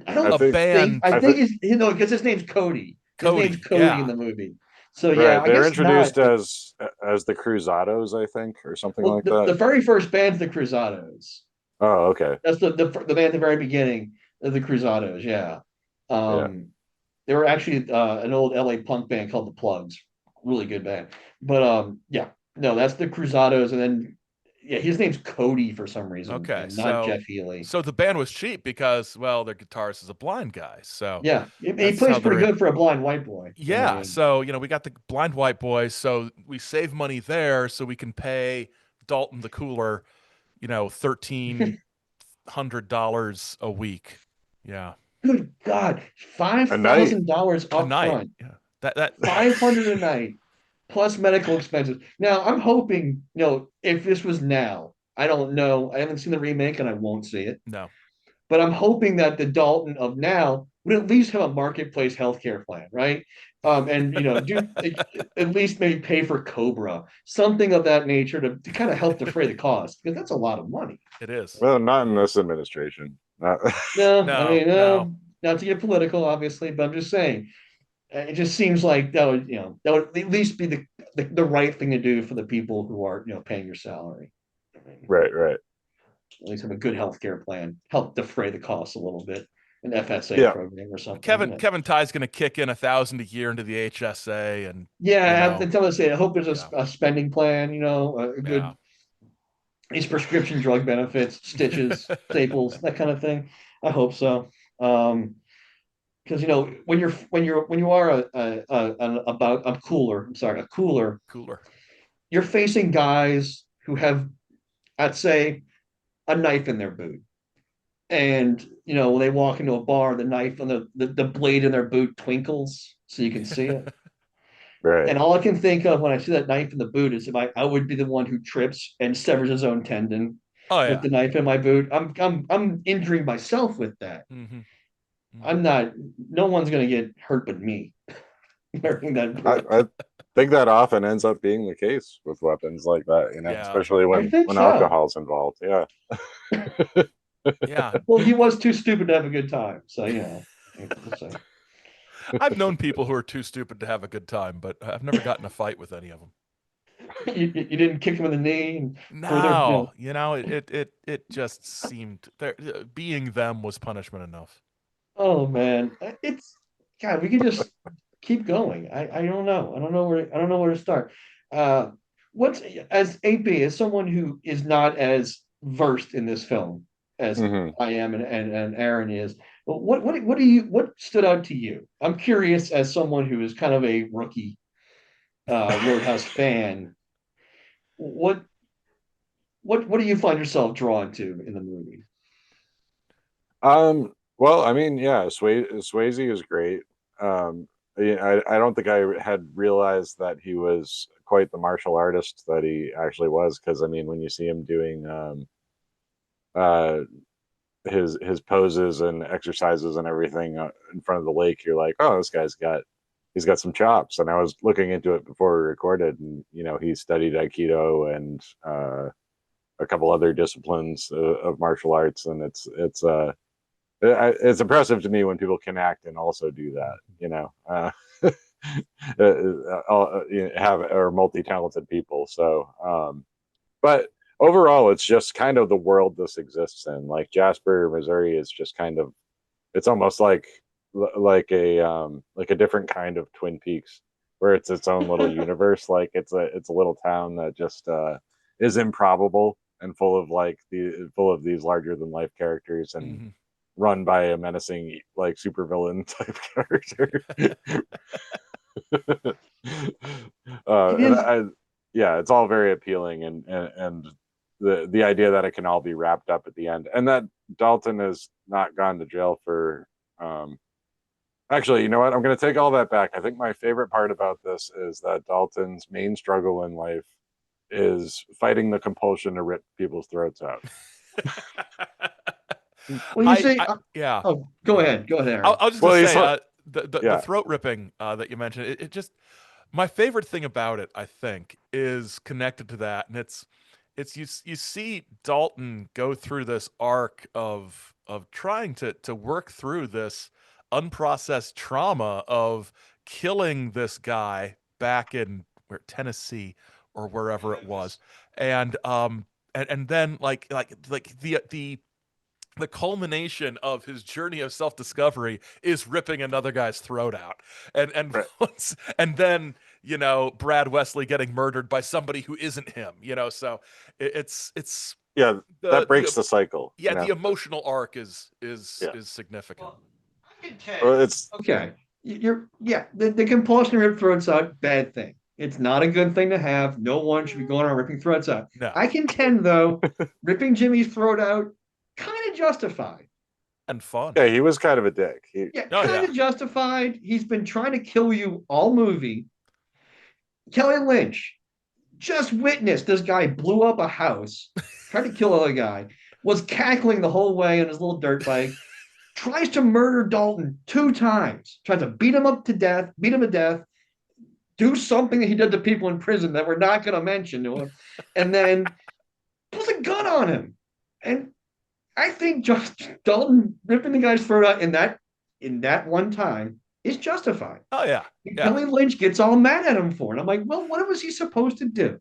I I don't a think think band? I I think think it's because his name's Cody. His name's Cody, Cody in yeah. the movie. So yeah, right. I They're guess not. introduced as the Cruzados, I think, or something Well, like that. the very first band's the Cruzados. Oh, okay. That's the band at the very beginning of the Cruzados. Yeah, Yeah. um, they were actually an old LA punk band called the Plugs. Really good band. But yeah. No, that's the Cruzados, and then yeah, his name's Cody for some reason, Okay, and not so Jeff Healey. so the band was cheap because, well, their guitarist is a blind guy. So Yeah, he that's plays how pretty they're good for a blind white boy. I yeah. mean, So, we got the blind white boy, so we save money there so we can pay Dalton the cooler, $1,300 a week. Yeah. good God, five A night. thousand dollars A up night. front, Yeah. That 500 a night, plus medical expenses. Now, I'm hoping, if this was now, I don't know, I haven't seen the remake, and I won't see it. no. But I'm hoping that the Dalton of now would at least have a marketplace healthcare plan, right? And do at least maybe pay for Cobra, something of that nature to kind of help defray the cost, because that's a lot of money. It is. Well, not in this administration. Not, No, I No, mean, no. not to get political, obviously, but I'm just saying, it just seems like that would at least be the right thing to do for the people who are paying your salary. I mean, right. at least have a good healthcare plan, help defray the costs a little bit, an FSA Yeah. program or something. Kevin Ty's going to kick in 1,000 a year into the HSA, and Yeah, that's what I say. I hope there's yeah, a spending plan, a yeah. good these prescription drug benefits, stitches, staples, that kind of thing. I hope so. Because when you are a cooler, I'm sorry, a cooler, Cooler. you're facing guys who have, I'd say, a knife in their boot. And when they walk into a bar, the knife on the blade in their boot twinkles so you can see it. Right. And all I can think of when I see that knife in the boot is if I would be the one who trips and severs his own tendon Oh with yeah. the knife in my boot. I'm injuring myself with that. Mm-hmm. I'm not. No one's gonna get hurt but me wearing that boot. I think that often ends up being the case with weapons like that, Yeah. especially I think when so. alcohol's involved. Yeah. Yeah. Well, he was too stupid to have a good time, so we'll see. I've known people who are too stupid to have a good time, but I've never gotten in a fight with any of them. You didn't kick him in the knee and further. No, it just seemed being them was punishment enough. Oh man, it's God. We could just keep going. I don't know. I don't know where to start. Uh, what's as AP as someone who is not as versed in this film as hmm I am and Aaron is. What stood out to you? I'm curious as someone who is kind of a rookie Roadhouse fan. What what do you find yourself drawn to in the movie? Well, I mean, yeah, Swayze is great. I don't think I had realized that he was quite the martial artist that he actually was, because I mean, when you see him doing uh, his poses and exercises and everything in front of the lake, you're like, oh, this guy's he's got some chops. And I was looking into it before we recorded, and he studied Aikido and a couple other disciplines of martial arts, and it's impressive to me when people can act and also do that. Have are multi-talented people. So, but overall, it's just kind of the world this exists in. Like Jasper, Missouri is just kind of, it's almost like a different kind of Twin Peaks, where it's its own little universe. Like it's a little town that just is improbable and full of these larger than life characters, and Mm-hmm. run by a menacing like supervillain type character. It And is. yeah, it's all very appealing, and the idea that it can all be wrapped up at the end, and that Dalton has not gone to jail for. Actually, you know what? I'm going to take all that back. I think my favorite part about this is that Dalton's main struggle in life is fighting the compulsion to rip people's throats out. When you say, Yeah. oh, Go ahead. go ahead, I Aaron. was just Well, gonna he's say like, the yeah, throat ripping that you mentioned. It just my favorite thing about it, I think, is connected to that, and it's you see Dalton go through this arc of trying to work through this unprocessed trauma of killing this guy back in Tennessee or wherever it was, and then like the culmination of his journey of self-discovery is ripping another guy's throat out, and right. once, and then Brad Wesley getting murdered by somebody who isn't him, so it's Yeah, that breaks the cycle. Yeah, the emotional arc is significant. Well, I can tell. Well, it's Okay. The compulsion to rip throats out, bad thing. It's not a good thing to have. No one should be going around ripping throats out. No. I contend, though, ripping Jimmy's throat out, kind of justified. And fun. Yeah, he was kind of a dick. Kind of justified. He's been trying to kill you all movie. Kelly Lynch just witnessed this guy blew up a house, tried to kill other guy, was cackling the whole way on his little dirt bike, tries to murder Dalton 2 times, tries to beat him to death, do something that he did to people in prison that we're not going to mention to him, and then pulls a gun on him. And I think just Dalton ripping the guy's throat out in that one time is justified. Oh yeah. Kelly Lynch gets all mad at him for it. I'm like, well, what was he supposed to do?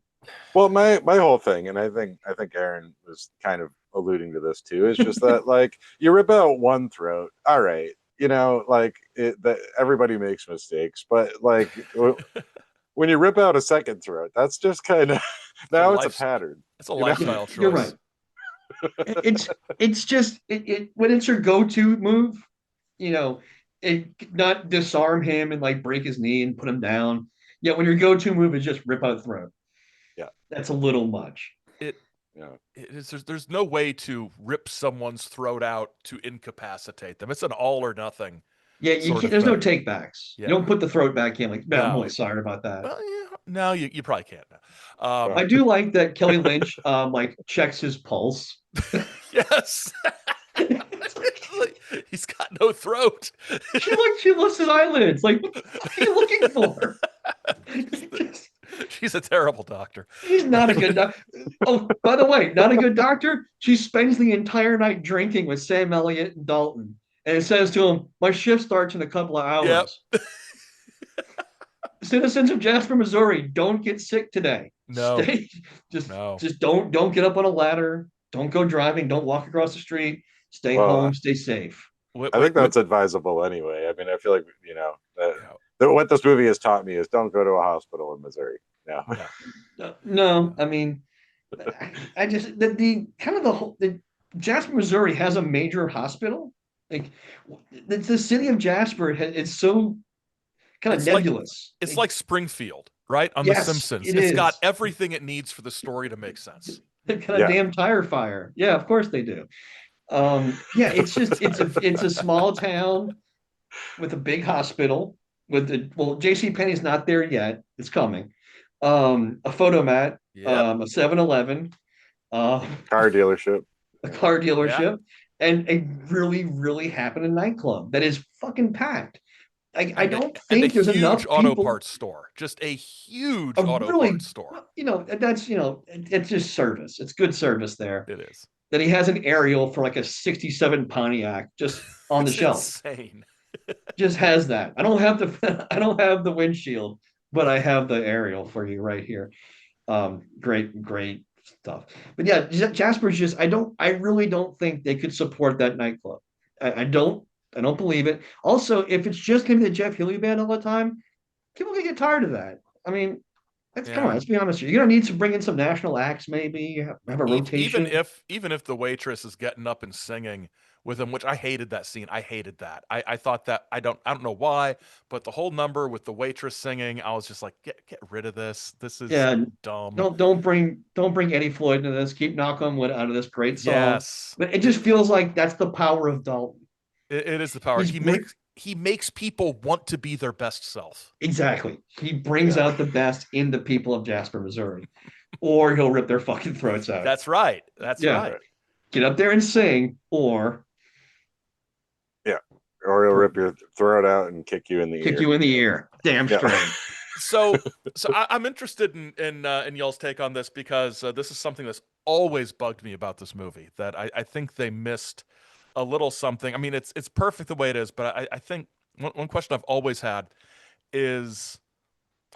Well, my whole thing, and I think Aaron was kind of alluding to this too, is just that like you rip out one throat, all right, that everybody makes mistakes, but like when you rip out a second throat, that's just kind of now it's a pattern. It's a lifestyle choice. You're right. It's just when it's your go-to move, not disarm him and like break his knee and put him down. Yeah, when your go-to move is just rip out throat. Yeah, that's a little much. There's no way to rip someone's throat out to incapacitate them. It's an all or nothing. Yeah, there's no takebacks. Yeah. You don't put the throat back in. Like, no, I'm really sorry about that. Well, yeah, no, you probably can't. I do like that Kelly Lynch checks his pulse. Yes. He's got no throat. She lifts his eyelids. Like, what the fuck are you looking for? She's a terrible doctor. She's not a good doctor. Oh, by the way, not a good doctor. She spends the entire night drinking with Sam Elliott and Dalton. And it says to him, my shift starts in a couple of hours. Yep. Citizens of Jasper, Missouri, don't get sick today. No. Just don't get up on a ladder. Don't go driving. Don't walk across the street. Stay home. Stay safe. I think that's advisable anyway. I mean, I feel like, what this movie has taught me is don't go to a hospital in Missouri. No, I mean, I just the Jasper, Missouri has a major hospital. Like the city of Jasper, it's so kind of nebulous. It's like Springfield, right? On The Simpsons. It's got everything it needs for the story to make sense. They've got a damn tire fire. Yeah, of course they do. It's just it's a small town with a big hospital. JCPenney's not there yet. It's coming. A photomat, a 7-Eleven, car dealership, and a really, really happening nightclub that is fucking packed. I don't think there's enough auto parts store. Just a huge parts store. It's just service. It's good service there. It is. That he has an aerial for like a 67 Pontiac just on the shelf. Insane. Just has that. I don't have the windshield, but I have the aerial for you right here. Great stuff. But yeah, Jasper's just I really don't think they could support that nightclub. I don't believe it. Also, if it's just gonna be the Jeff Healey band all the time, people are gonna get tired of that. I mean, come on, let's be honest here. You're gonna need to bring in some national acts, maybe have a rotation. Even if the waitress is getting up and singing with him, which I hated that scene. I hated that. I thought that I don't know why, but the whole number with the waitress singing, I was just like, get rid of this. This is dumb. Don't bring Eddie Floyd into this. Keep Malcolm Wood out of this great song. Yes. But it just feels like that's the power of Dalton. It is the power. He makes people want to be their best self. Exactly. He brings out the best in the people of Jasper, Missouri, or he'll rip their fucking throats out. That's right. That's right. Get up there and sing, or he'll rip your throat out and kick you in the ear. Damn straight. So I'm interested in y'all's take on this because this is something that's always bugged me about this movie, that I think they missed a little something. I mean, it's perfect the way it is, but I think one question I've always had is,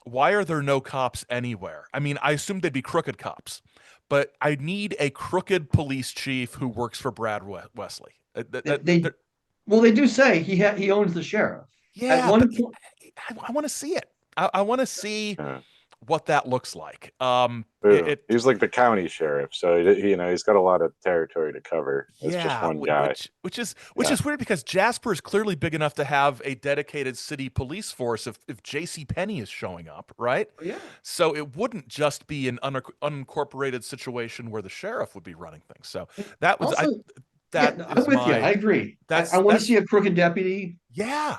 why are there no cops anywhere? I mean, I assume they'd be crooked cops, but I need a crooked police chief who works for Brad Wesley. They do say he owns the sheriff. Yeah, I want to see it. I want to see Yeah. what that looks like. He's like the county sheriff, so he's got a lot of territory to cover. It's just Yeah, one guy. which is Yeah. weird because Jasper is clearly big enough to have a dedicated city police force if J.C. Penney is showing up, right? Yeah. So it wouldn't just be an unincorporated situation where the sheriff would be running things. So that was Also, yeah, that no, I'm is with you. I agree. I want to that's see a crooked deputy. yeah,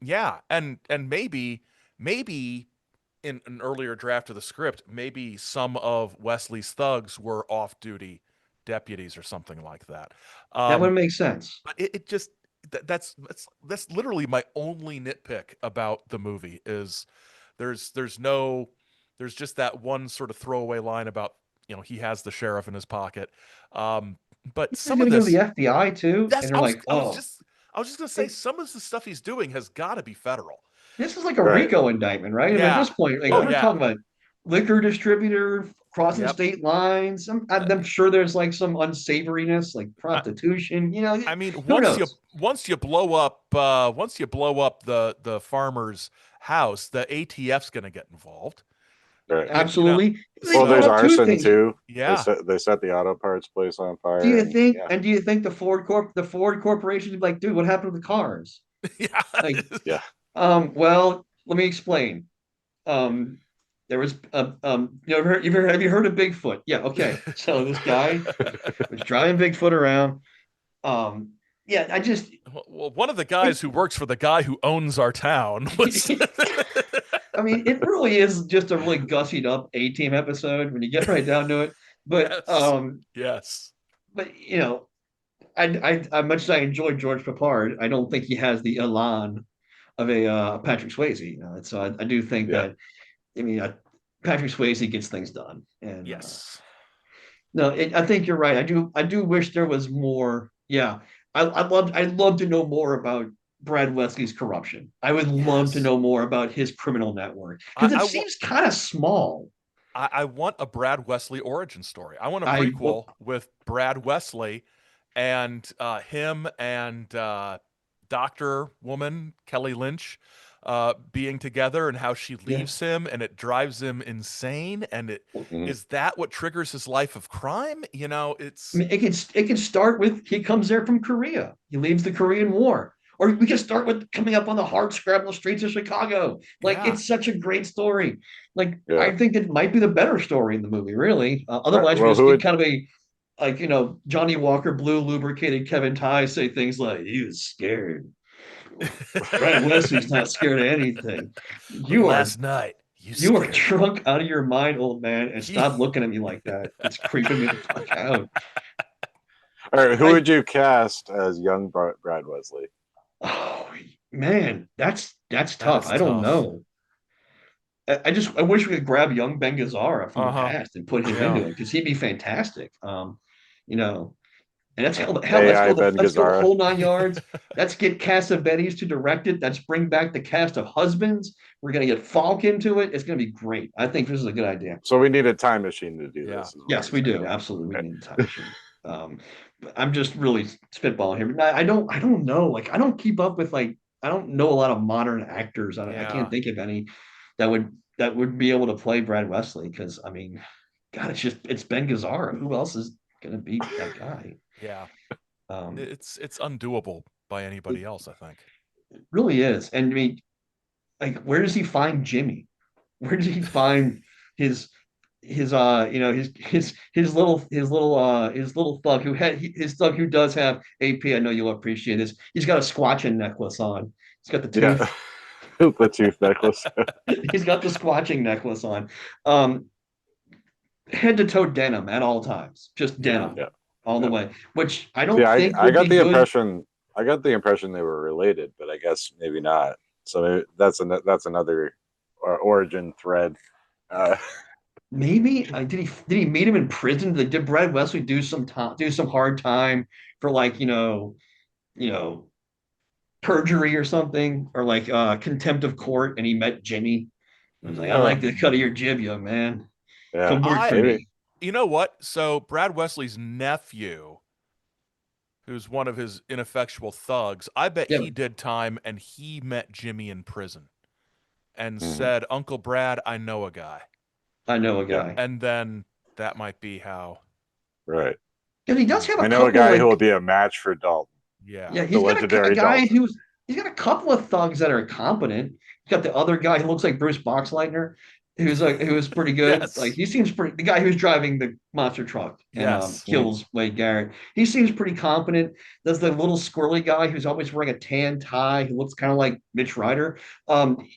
yeah, and maybe in an earlier draft of the script, maybe some of Wesley's thugs were off-duty deputies or something like that. That would Um, make sense. but it just that's literally my only nitpick about the movie is there's no there's just that one sort of throwaway line about he has the sheriff in his pocket. But He's some of going to go to the this FBI too, that's and they're like, "Oh, I was just gonna say it, some of the stuff he's doing has got to be federal. this is like a Right. RICO indictment, right?" I mean, at Yeah. this point, like Oh we're yeah. talking about liquor distributor crossing Yep. state lines. I'm sure there's like some unsavoriness, like prostitution. I mean, Who knows? once you blow up the farmer's house, the ATF's going to get involved. Right. Absolutely. They Well, brought there's up two arson things. too. Yeah, They set the auto parts place on Do fire, you and think? yeah, And do you think the Ford Corporation would be like, dude, what happened to the cars? yeah, Like, yeah. well, let me explain. Um, there was have you heard of Bigfoot? Yeah, okay. So this guy was driving Bigfoot around. Yeah, I just Well, one of the guys who works for the guy who owns our town was. I mean, it really is just a really gussied up A-Team episode when you get right down to it. But Yes, yes. but I much as I enjoy George Papard, I don't think he has the elan of a Patrick Swayze. So I do think Yeah. that I mean Patrick Swayze gets things done, and Yes. no, I think you're right. I do wish there was more. Yeah, I'd love to know more about Brad Wesley's corruption. I would love to Yes. know more about his criminal network because it seems kind of small. I want a Brad Wesley origin story. I want a I prequel with Brad Wesley and him and Doctor Woman Kelly Lynch being together and how she Yeah. leaves him and it drives him insane. And Mhm. is that what triggers his life of crime? I mean, it can start with he comes there from Korea. He leaves the Korean War. Or we can start with coming up on the hard scrabble streets of Chicago. Like Yeah. it's such a great story. Like Yeah. I think it might be the better story in the movie, really. Otherwise, we Well, just who get would? kind of a like Johnny Walker Blue lubricated Kevin Ty say things like he was scared. Brad Wesley's not scared of anything. You are Last night, you you are scared. drunk out of your mind, old man, and stop looking at me like that. It's creeping me the fuck out. All right, who I would you cast as young Brad Wesley? Oh man, that's That tough. is I don't tough. know. I wish we could grab young Ben Gazzara from the Uh-huh. past and put him Yeah. into it because he'd be fantastic. You know, and that's hell. AI Ben Let's go the Gazzara. whole 9 yards. Let's get Cassavetes to direct it. Let's bring back the cast of Husbands. We're gonna get Falk into it. It's gonna be great. I think this is a good idea. So we need a time machine to do Yeah. this. Is what Yes, you're we do. saying. Absolutely, we Okay. need a time machine. But I'm just really spitballing here. But I don't know. Like, I don't keep up with I don't know a lot of modern actors. I Yeah. can't think of any that would be able to play Brad Wesley because I mean, God, it's Ben Gazzara. Who else is gonna be that guy? Yeah. Um, It's undoable by it anybody else, I think. really is. And I mean, like, where does he find Jimmy? Where does he find his his little thug his thug who does have AP? I know you'll appreciate this. He's got a squatching necklace on. He's got the tooth. Yeah, the tooth necklace. He's got the squatching necklace on. Um, Head to toe denim at all times, just denim Yeah. all the Yeah. way. Which I See, don't think I would got be the good. impression. I got the impression they were related, but I guess maybe not. So that's another origin thread. Uh, Maybe did he meet him in prison? Did Brad Wesley do some hard time for perjury or something or like contempt of court and he met Jimmy. I was like, I like the cut of your jib, young man. yeah, Come work for maybe. me. You know what? So Brad Wesley's nephew, who's one of his ineffectual thugs, I bet Yeah, he did time and he met Jimmy in prison. and Mhm. said, "Uncle Brad, I know a guy," I know a Yeah. guy. and then that might be how. Right. And he does have I a know a couple guy like who will be a match for Dalton, Yeah. yeah, the he's got a legendary guy Dalton. he's got a couple of thugs that are competent. He's got the other guy who looks like Bruce Boxleitner, who's pretty good. Like Yes. he seems pretty the guy who's driving the monster truck and Yes. Mhm. kills Wade Garrett. He seems pretty competent. There's the little squirrely guy who's always wearing a tan tie, who looks kind of like Mitch Ryder.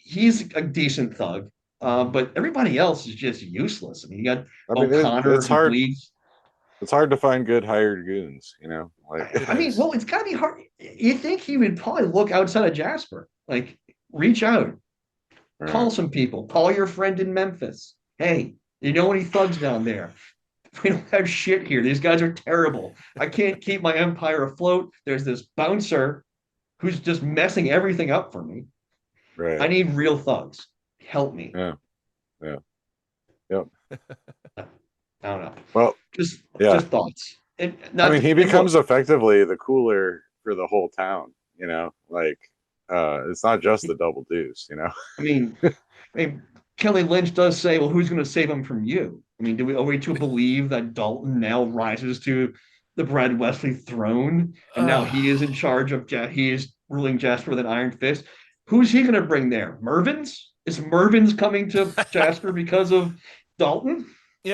He's a decent thug. Mhm. But everybody else is just useless. I mean, you got I mean, O'Connor it's who hard. bleeds. It's hard to find good hired goons. You know, like It I mean, is. well, it's got to be hard. You think he would probably look outside of Jasper, like reach out, right. call some people, call your friend in Memphis. Hey, you know any thugs down there? We don't have shit here. These guys are terrible. I can't keep my empire afloat. There's this bouncer who's just messing everything up for me. I Right. need real thugs. Help me. Yeah. Yeah. Yep. I don't know. Well, Just yeah. just thoughts. And I not mean, to, he and look, becomes effectively the cooler for the whole town. You know, like it's not just the double deuce. You know. I mean, I mean, Kelly Lynch does say, "Well, who's going to save him from you?" I mean, are we to believe that Dalton now rises to the Brad Wesley throne, and now he is in charge of he is ruling Jasper with an iron fist? Who's he going to bring there? Mervin's? Is Mervin's coming to Jasper because of Dalton?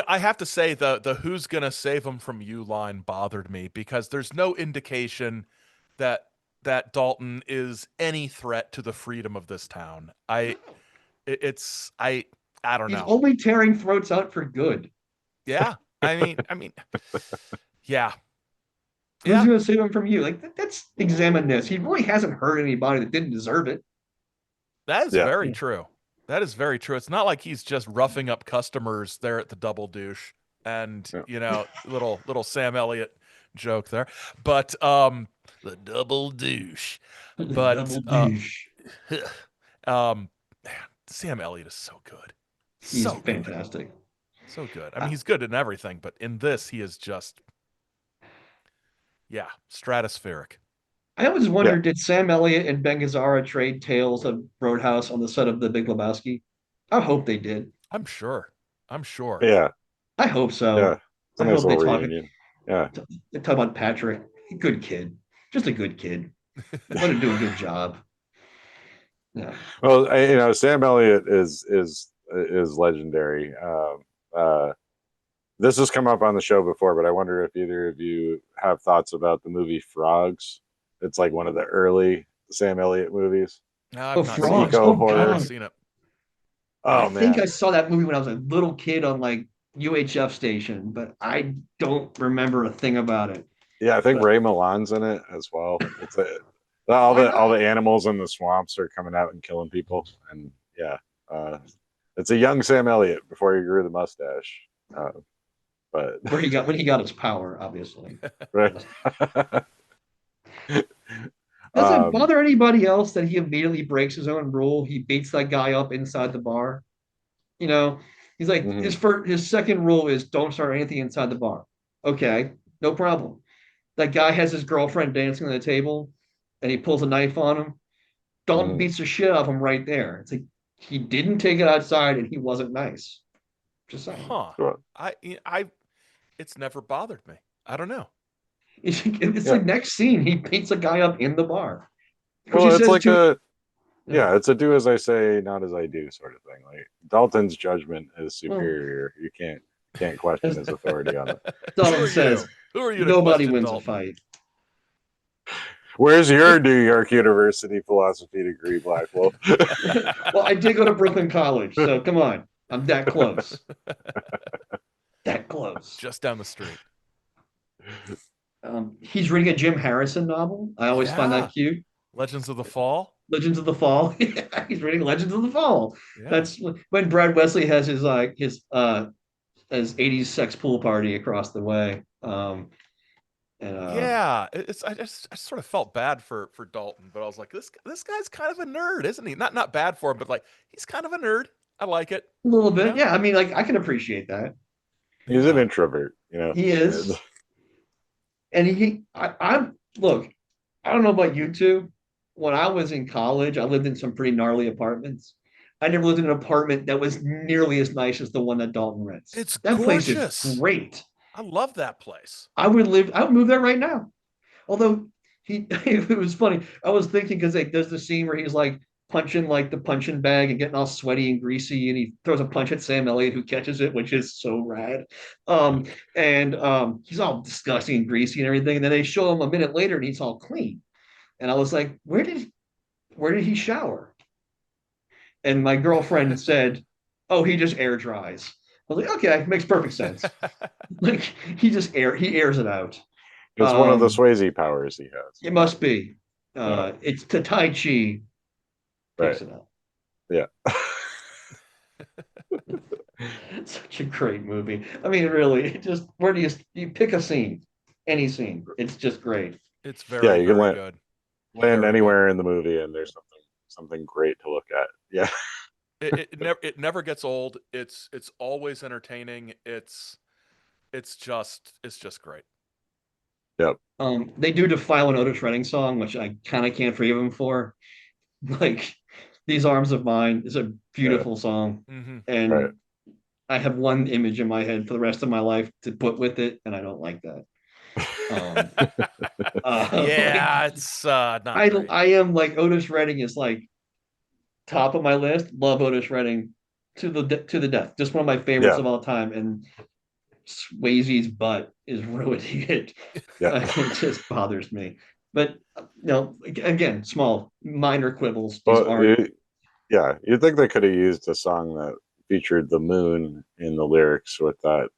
I have to say the "Who's gonna save him from you" line bothered me because there's no indication that Dalton is any threat to the freedom of this town. It's I don't He's know. only tearing throats out for good. Yeah. I mean, yeah. Who's Yeah. going to save him from you? Like, let's examine this. He really hasn't hurt anybody that didn't deserve it. That is Yeah. very true. That is very true. It's not like he's just roughing up customers there at the Double Douche and, Yeah. little Sam Elliott joke there. But the Double Douche. But Double douche. um man, Sam Elliott is so good. He's So good. fantastic. So good. I mean, he's good in everything, but in this he is just stratospheric. I always Yeah. wondered, did Sam Elliott and Ben Gazzara trade tales of Roadhouse on the set of The Big Lebowski? I hope they did. I'm sure. I'm sure. Yeah. I hope Yeah. so. It's a I nice hope little reunion. Yeah. they talk about Patrick. Good kid. Just a good kid. Want to do a good job. Yeah. Well, Sam Elliott is legendary. This has come up on the show before, but I wonder if either of you have thoughts about the movie Frogs. It's like one of the early Sam Elliott movies. No, Oh, I've not The seen Frogs. it. eco Oh, I've horror. not God. seen it. I Oh think man, I saw that movie when I was a little kid on like UHF station, but I don't remember a thing about it. yeah, I think But Ray Milan's in it as well. why All not? the animals in the swamps are coming out and killing people, and yeah, uh, it's a young Sam Elliott before he grew the mustache. But When he got his power, obviously. right. Does it um, bother anybody else that he immediately breaks his own rule? He beats that guy up inside the bar. You know, he's like mhm, his second rule is don't start anything inside the bar. Okay, no problem. That guy has his girlfriend dancing on the table, and he pulls a knife on him. Dalton mhm. beats the shit out of him right there. It's like he didn't take it outside, and he wasn't nice. Just saying. Huh. Sure. I it's never bothered me. I don't know. It's the Yeah. next scene. He beats a guy up in the bar because he Well, it's says like to yeah, it's a do as I say, not as I do sort of thing. Like Dalton's judgment is well, superior. You can't question as his authority on it. Who Dalton are you? says, Who are you to nobody question wins a Dalton? fight. Where's your New York University philosophy degree, Blackwolf? Well, I did go to Brooklyn College, so come on. I'm that close. That close. Just down the street. He's reading a Jim Harrison novel. I always find Yeah. that cute. Legends of the Fall. Legends of the Fall. He's reading Legends of the Fall. Yeah. That's when Brad Wesley has his 80s sex pool party across the way. And Yeah, I just sort of felt bad for Dalton, but I was like, this guy's kind of a nerd, isn't he? Not bad for him, but like he's kind of a nerd. I like it. a little You bit. know? Yeah, I mean, like I can appreciate that. He's an Yeah. introvert, He is. And I look, I don't know about you two. When I was in college, I lived in some pretty gnarly apartments. I never lived in an apartment that was nearly as nice as the one that Dalton rents. It's That place is gorgeous. great. I love that place. I would move there right now. Although it was funny. I was thinking because like there's the scene where he's like punching like the punching bag and getting all sweaty and greasy, and he throws a punch at Sam Elliott who catches it, which is so rad. And he's all disgusting and greasy and everything. And then they show him a minute later and he's all clean. And I was like, where did he shower? And my girlfriend said, "Oh, he just air dries." I was like, okay, makes perfect sense. Like he airs it out. It's one of the Um, Swayze powers he has. it must be. Yeah. It's the Tai Chi takes Right. it out. Yeah. Such a great movie. I mean, really, it just where do you pick a scene, any scene? It's just great. It's very, Yeah, you can very good. Land Very anywhere in the movie, and there's something great to look at. Yeah. It never gets old. It's always entertaining. It's just great. Yep. They do defile an Otis Redding song, which I kind of can't forgive him for. Like, These Arms of Mine is a beautiful song, Mm-hmm. and Right. I have one image in my head for the rest of my life to put with it, and I don't like that. Yeah, like, it's not great. I am like Otis Redding is like top of my list. Love Otis Redding to the death. Just one of my favorites Yeah. of all time. And Swayze's butt is ruining it. Yeah. It just bothers me. But again, small minor quibbles. These aren't. You'd think they could have used a song that featured the moon in the lyrics with that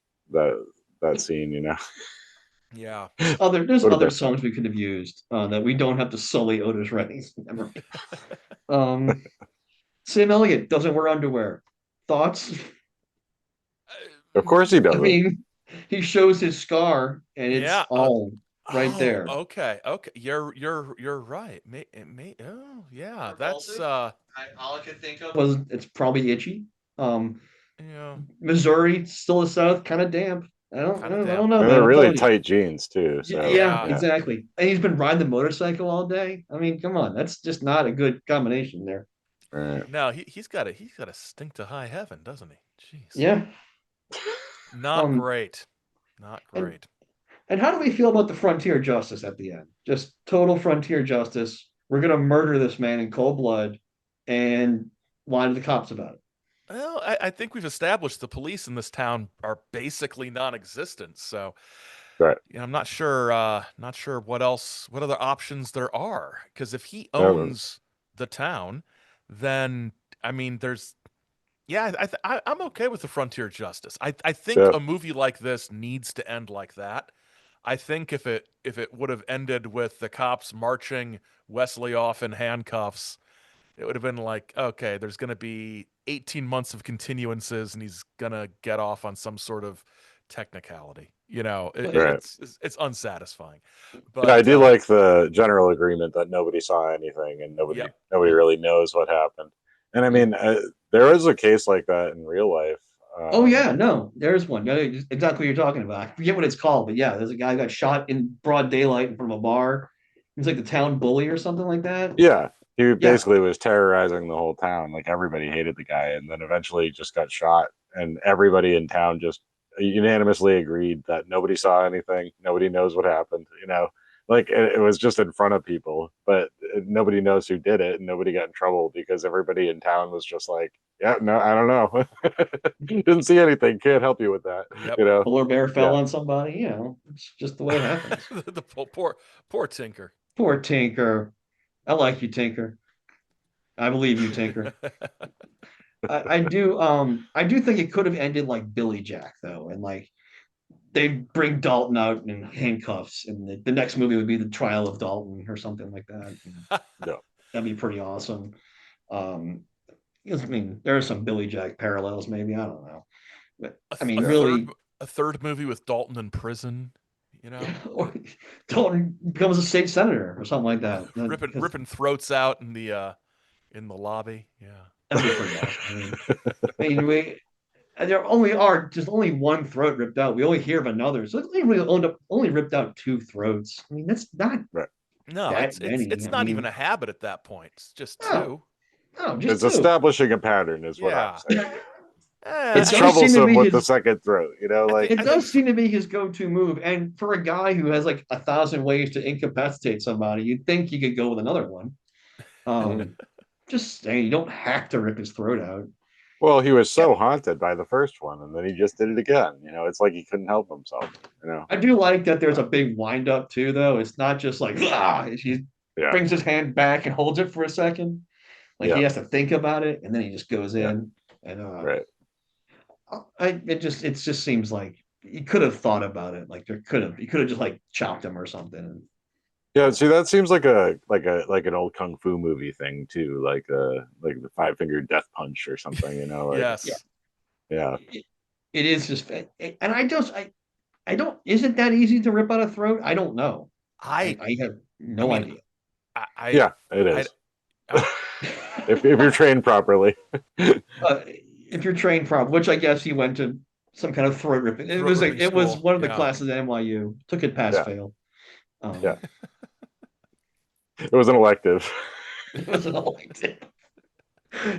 scene, you know. Yeah. There's Would've other been songs we could have used that we don't have to sully Otis Redding's memory. Sam Elliott doesn't wear underwear. Thoughts? Of course he I doesn't. mean, he shows his scar, and it's Yeah, all right Oh, there. okay. You're right. Oh, yeah. That's All I could think of was it's probably itchy. yeah. Missouri, still the South, kind of damp. I don't Kinda know, damp. man. And they're I'm really telling you. tight jeans too. So Yeah, Yeah. exactly. And he's been riding the motorcycle all day. I mean, come on, that's just not a good combination there. Right. No, he's got a stink to high heaven, doesn't he? Jeez. Yeah. Not great. Not And, great. and how do we feel about the frontier justice at the end? Just total frontier justice. We're gonna murder this man in cold blood and lie to the cops about it. Well, I think we've established the police in this town are basically non-existent. So, Right. I'm not sure what other options there are. Because if he No, owns the town, then I mean, yeah, I'm okay with the frontier justice. I think Yeah. a movie like this needs to end like that. I think if it would have ended with the cops marching Wesley off in handcuffs, it would have been like, okay, there's going to be 18 months of continuances, and he's going to get off on some sort of technicality. Right. It's unsatisfying. Yeah, But I do like the general agreement that nobody saw anything and nobody Yep. really knows what happened. And I mean, there is a case like that in real life. Oh yeah, no, there's one. Yeah, exactly what you're talking about. I forget what it's called, but yeah, there's a guy who got shot in broad daylight in front of a bar. He's like the town bully or something like that. Yeah, he Yeah, basically was terrorizing the whole town. Like everybody hated the guy, and then eventually just got shot. And everybody in town just unanimously agreed that nobody saw anything, nobody knows what happened. Like it was just in front of people, but nobody knows who did it, and nobody got in trouble because everybody in town was just like, "Yeah, no, I don't know, didn't see anything, can't help you with that." Yep. polar bear fell Yeah. on somebody. It's just the way it happens. the poor Tinker. Poor Tinker. I like you, Tinker. I believe you, Tinker. I do. I do think it could have ended like Billy Jack though, and like they bring Dalton out in handcuffs, and the next movie would be the trial of Dalton or something like that. No. That'd be pretty awesome. I mean, there are some Billy Jack parallels, maybe. I don't know, but I mean, really, a third movie with Dalton in prison. or Dalton becomes a state senator or something like that. ripping throats out in the lobby. Yeah, that'd be pretty awesome. I mean, there's only one throat ripped out. We only hear of another, so it's only ripped out two throats. I mean, that's not Right. No, that many. it's not even a habit at that point. It's just No. two. No, It's just two. establishing a pattern, is what I'm Yeah. saying. Eh, It's It does seem to troublesome be with the his. second throat, you know, like It does seem to be his go-to move, and for a guy who has like 1,000 ways to incapacitate somebody, you'd think you could go with another one. Um, just saying, you don't have to rip his throat out. well, he was Yeah. so haunted by the first one, and then he just did it again. You know, it's like he couldn't help himself. You know, I do like that there's a big wind-up too, though. It's not just like he yeah, brings his hand back and holds it for a second. Like he yeah, has to think about it, and then he just goes yeah, in. And right. it just seems like he could have thought about it. Like he could have just like chopped him or something. Yeah, see, that seems like an old kung fu movie thing too, like the five finger death punch or something. You know, like Yeah, yes. yeah, it is just, and I don't. Is it that easy to rip out a throat? I don't know. I have no mean, idea. I, yeah, it I, is. I, If you're trained properly. If you're trained properly, which I guess he went to some kind of throat ripping. throat ripping It was school. one of the Yeah. classes at NYU. Took it pass Yeah, fail. yeah, it was an elective. It was an elective.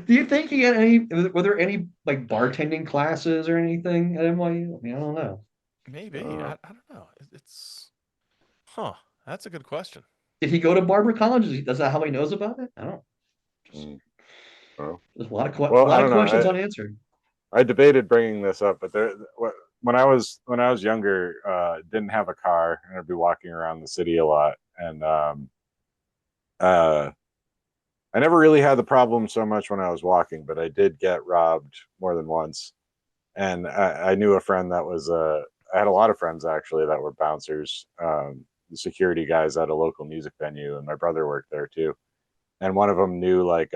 Do you think he had any? Were there any like bartending classes or anything at NYU? I mean, I don't know. Maybe. I don't know. It's, huh. That's a good question. Did he go to Barber College? Is that how he knows about it? I don't. Just, Mm, well, there's a well, I lot of don't know. questions unanswered. I debated bringing this up, but when I was younger, didn't have a car, and I'd be walking around the city a lot, and uh, I never really had the problem so much when I was walking, but I did get robbed more than once, and I knew a friend that was I had a lot of friends actually that were bouncers, the security guys at a local music venue, and my brother worked there too, and one of them knew like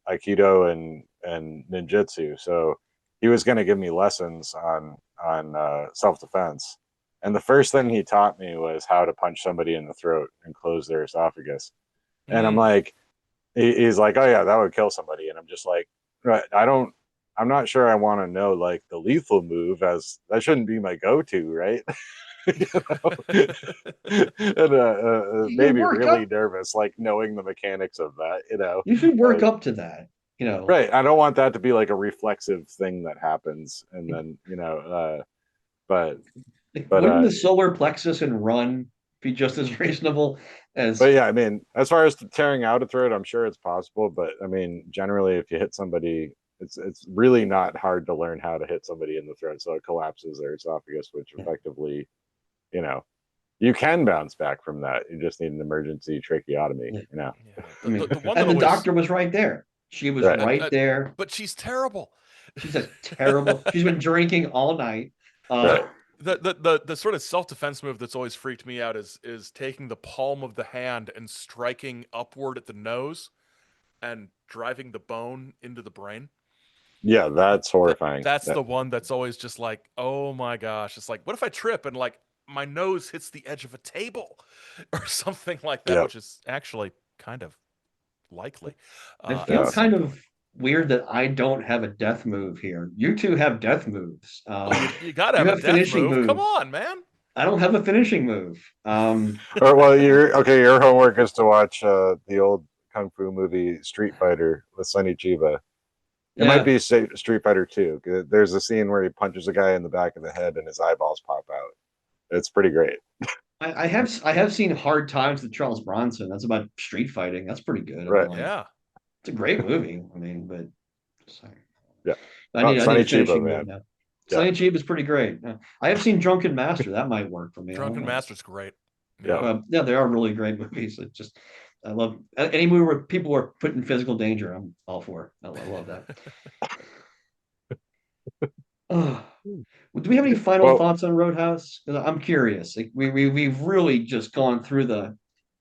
aikido and ninjutsu, so he was going to give me lessons on self-defense, and the first thing he taught me was how to punch somebody in the throat and close their esophagus. And I'm Mm. like, he's like, oh yeah, that would kill somebody, and I'm just like, right, I'm not sure I want to know like the lethal move, as that shouldn't be my go-to, right? You know? And You made me work really up. nervous, like knowing the mechanics of that, you know, You should work like up to that. You know, right. I don't want that to be like a reflexive thing that happens, and then you know, but like, but wouldn't uh, the solar plexus and run be just as reasonable but as yeah, I mean, as far as tearing out a throat, I'm sure it's possible, but I mean, generally, if you hit somebody, it's really not hard to learn how to hit somebody in the throat, so it collapses their esophagus, which effectively, you know, you can bounce back from that. You just need an emergency tracheotomy, yeah, you know. Yeah. I mean, The one that and the always, doctor was right there. She was Right. right there. but she's terrible. She's a terrible. She's been drinking all night. Right. The sort of self-defense move that's always freaked me out is taking the palm of the hand and striking upward at the nose and driving the bone into the brain. Yeah, that's horrifying. That's the one that's always just like, oh my gosh. It's like, what if I trip and like my nose hits the edge of a table or something like that, Yeah. which is actually kind of likely. I At feel Yeah. some kind point. of weird that I don't have a death move here. You two have death moves. Oh, you got to You have a have death finishing move. Come moves. on, man. I don't have a finishing move. Or well, you're okay. Your homework is to watch the old kung fu movie Street Fighter with Sonny Chiba. It might Yeah, be Street Fighter 2. There's a scene where he punches a guy in the back of the head and his eyeballs pop out. It's pretty great. I have seen Hard Times with Charles Bronson. That's about street fighting. That's pretty good. I mean, Right. like Yeah. it's a great movie. I mean, but sorry. Yeah. I need Sonny a Chiba, finishing move man. now. Yeah. Sonny Chiba is pretty great. Yeah. I have seen Drunken Master. That might work for me. I don't Drunken know. Master's great. Yeah. Yeah. Yeah, they are really great movies. It just I love any movie where people are put in physical danger. I'm all for. I love that. Oh, do we have any final Well, thoughts on Roadhouse? 'Cause I'm curious. Like we've really just gone through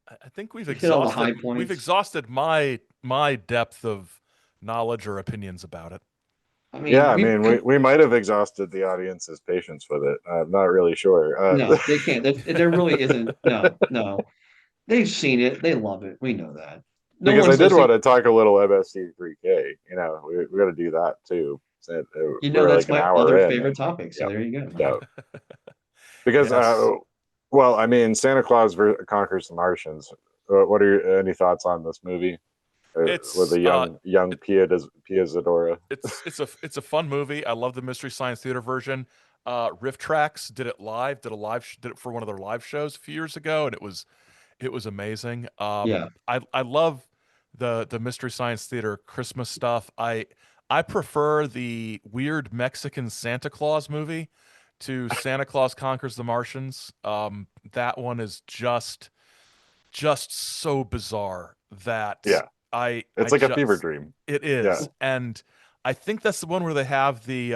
I think we've hit all the high we've points. exhausted my depth of knowledge or opinions about it. I yeah, mean, I mean, we might have exhausted the audience's patience with it. I'm not really sure. no, they can't. There really isn't. No. They've seen it. They love it. We know that. No Because I one's did want listening. to talk a little MST3K. You know, we got to do that too. So, You know, we're that's like an my hour other in, favorite and topic. So yeah, there you go. yeah. Because, Yes. well, I mean, Santa Claus conquers the Martians. What are any thoughts on this movie? with It's a young Pia Zadora. it's a fun movie. I love the Mystery Science Theater version. Riff Tracks did it live, did it for one of their live shows a few years ago, and it was amazing. Yeah. I love the Mystery Science Theater Christmas stuff. I prefer the weird Mexican Santa Claus movie to Santa Claus Conquers the Martians. That one is just so bizarre that Yeah, I it's like a fever just dream. it Yeah, is. And I think that's the one where they have the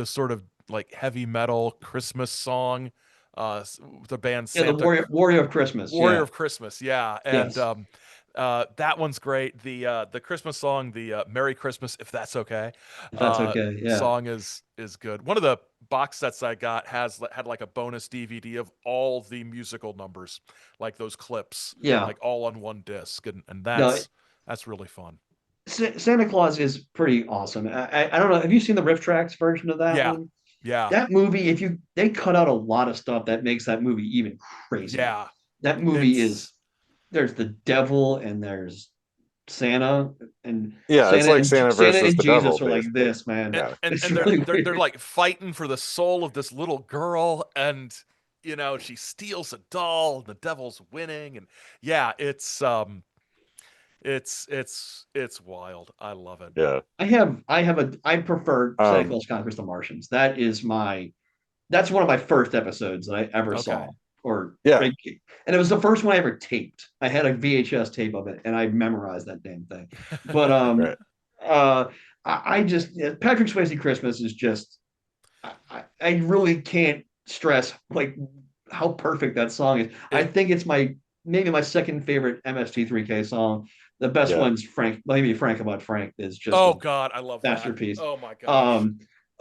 sort of like heavy metal Christmas song, the band Yeah, the Santa Warrior of Christmas. Warrior Yeah. of Christmas, yeah. And Yes. that one's great. The Christmas song, the Merry Christmas if that's okay, If that's okay. Yeah. song is good. One of the box sets I got had like a bonus DVD of all the musical numbers, like those clips, Yeah. like all on one disc, and No, that's really fun. Santa Claus is pretty awesome. I don't know. Have you seen the Riff Tracks version of that Yeah, one? yeah, That movie, they cut out a lot of stuff that makes that movie even crazier. yeah. That movie is, It's there's the devil and there's Santa and yeah, it's like Santa Santa versus and the Jesus devil, are like basically. this, man. and Yeah, and, It's and they're really they're they're weird. like fighting for the soul of this little girl, and she steals a doll, and the devil's winning, and yeah, it's wild. I love it. yeah. I prefer Santa Um, Claus Conquers the Martians. That's one of my first episodes that I ever Okay. saw. Or yeah, and it was the first one I ever taped. I had a VHS tape of it, and I memorized that damn thing. But right. uh, I just Patrick Swayze Christmas is just I really can't stress like how perfect that song is. I It think it's maybe my second favorite MST3K song. The best Yeah, one's Frank, maybe Frank About Frank is just Oh a God, I love that. masterpiece. Oh my gosh.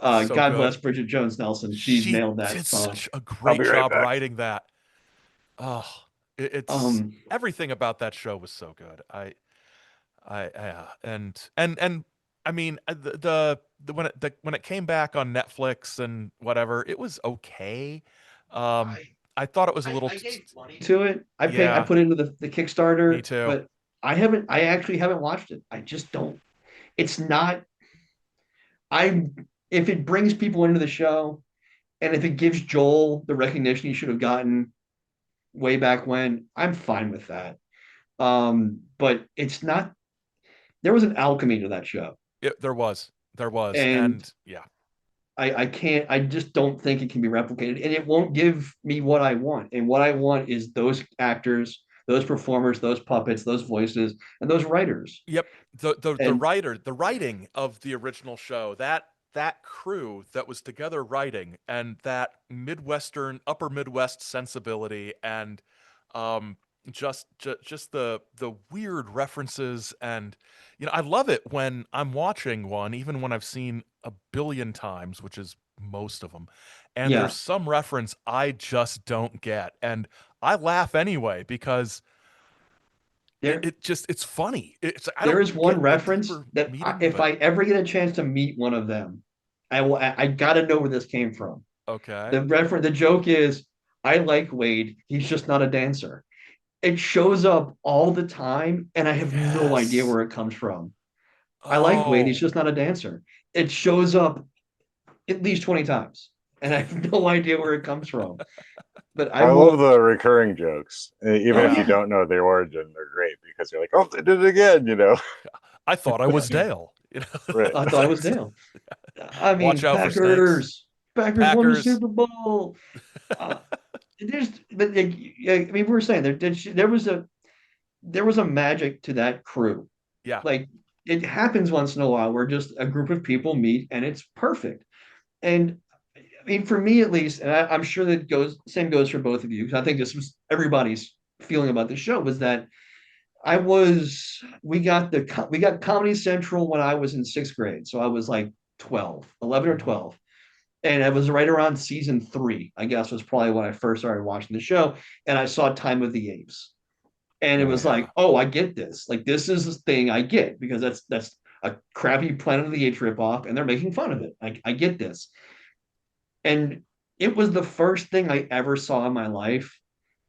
Um, So God good. bless Bridget Jones Nelson. She She nailed that did song. such a I'll great be right job back. writing that. Oh, it's Um, everything about that show was so good. And I mean when it came back on Netflix and whatever, it was okay. Um, I I thought it was a little I gave money to it. I yeah, put it into the me Kickstarter, too. but I actually haven't watched it. I just don't. It's not. I If it brings people into the show, and if it gives Joel the recognition he should have gotten way back when, I'm fine with that. But it's not. There was an alchemy to that show, There was, and and yeah. I can't. I just don't think it can be replicated, and it won't give me what I want. And what I want is those actors, those performers, those puppets, those voices, and those writers. Yep. The And writer, the writing of the original show, that crew that was together writing, and that Midwestern, upper Midwest sensibility, and um just the weird references. And I love it when I'm watching one, even when I've seen a billion times, which is most of them, and there's yeah, some reference I just don't get, and I laugh anyway because there it's funny. I there don't is one get the reference deeper that meaning, if but I ever get a chance to meet one of them, I gotta know where this came from. okay. The joke is, I like Wade. He's just not a dancer. It shows up all the time, and I have no idea Yes. where it comes from. I like Wade. He's Oh, just not a dancer. It shows up at least 20 times, and I have no idea where it comes from. But I I love will. the recurring jokes, even Oh if you yeah, don't know the origin. They're great because you're like, oh, they did it again, you know? I thought I was Dale. Right. I thought it was Dale. I Watch mean, out for snakes. Packers won the Packers. Super Bowl. Uh, but I mean, we were saying there was a magic to that crew. Yeah. Like, it happens once in a while where just a group of people meet and it's perfect. And I mean, for me at least, and I'm sure that same goes for both of you, because I think this was everybody's feeling about the show, was that we got Comedy Central when I was in sixth grade. So I was like 11 or Mhm. 12. And it was right around season 3, I guess, was probably when I first started watching the show. And I saw Time of the Apes. And it Oh was yeah. like, oh, I get this. Like, this is the thing I get, because that's a crappy Planet of the Apes ripoff, and they're making fun of it. I get this. And it was the first thing I ever saw in my life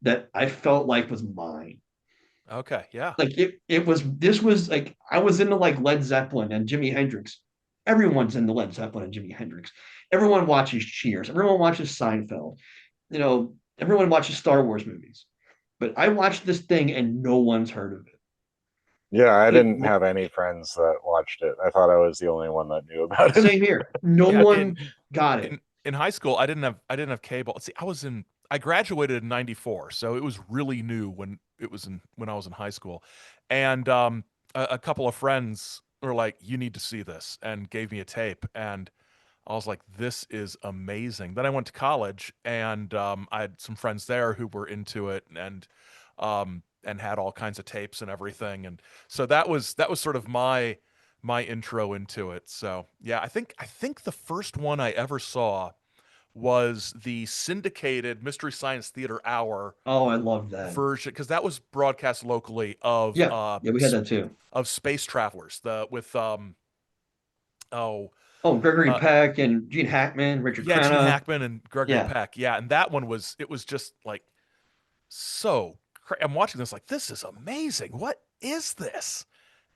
that I felt like was mine. Okay, yeah. Like this was like I was into like Led Zeppelin and Jimi Hendrix. Everyone's into Led Zeppelin and Jimi Hendrix. Everyone watches Cheers. Everyone watches Seinfeld. Everyone watches Star Wars movies. But I watched this thing and no one's heard of it. Yeah, I It didn't have any friends that watched it. I thought I was the only one that knew about it. Same here. No Yeah, one got it. in high school, I didn't have cable. See, I graduated in '94, so it was really new when I was in high school, and a couple of friends were like, "You need to see this," and gave me a tape, and I was like, "This is amazing." Then I went to college, and I had some friends there who were into it, and had all kinds of tapes and everything, and so that was sort of my intro into it. So yeah, I think the first one I ever saw was the syndicated Mystery Science Theater Hour Oh, I love that. version, because that was broadcast locally of Yeah. Yeah, we had that too. space travelers, the with oh Oh, Gregory uh Peck and Gene Hackman, Richard yeah, Gene Crenna. Hackman and Gregory Yeah. Peck. Yeah, and that one was just like I'm watching this like, this is amazing. What is this?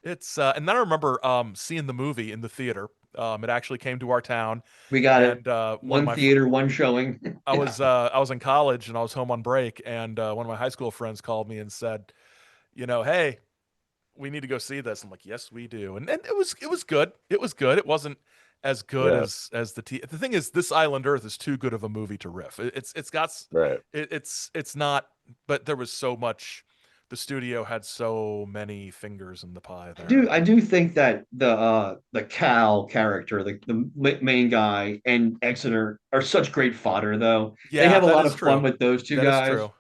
It's and then I remember seeing the movie in the theater. It actually came to our town, We got it. and one of One my theater, one showing. Yeah. I was in college and I was home on break, and one of my high school friends called me and said, hey, we need to go see this. I'm like, yes, we do, and it was good. It was good. It wasn't as good Yeah, as the thing is, this Island Earth is too good of a movie to riff. It's got right. it's not, but there was so much. The studio had so many fingers in the pie there. I do think that the Cal character, the main guy, and Exeter are such great fodder, though. They Yeah, have a that lot is of fun true. with those two That is guys. true.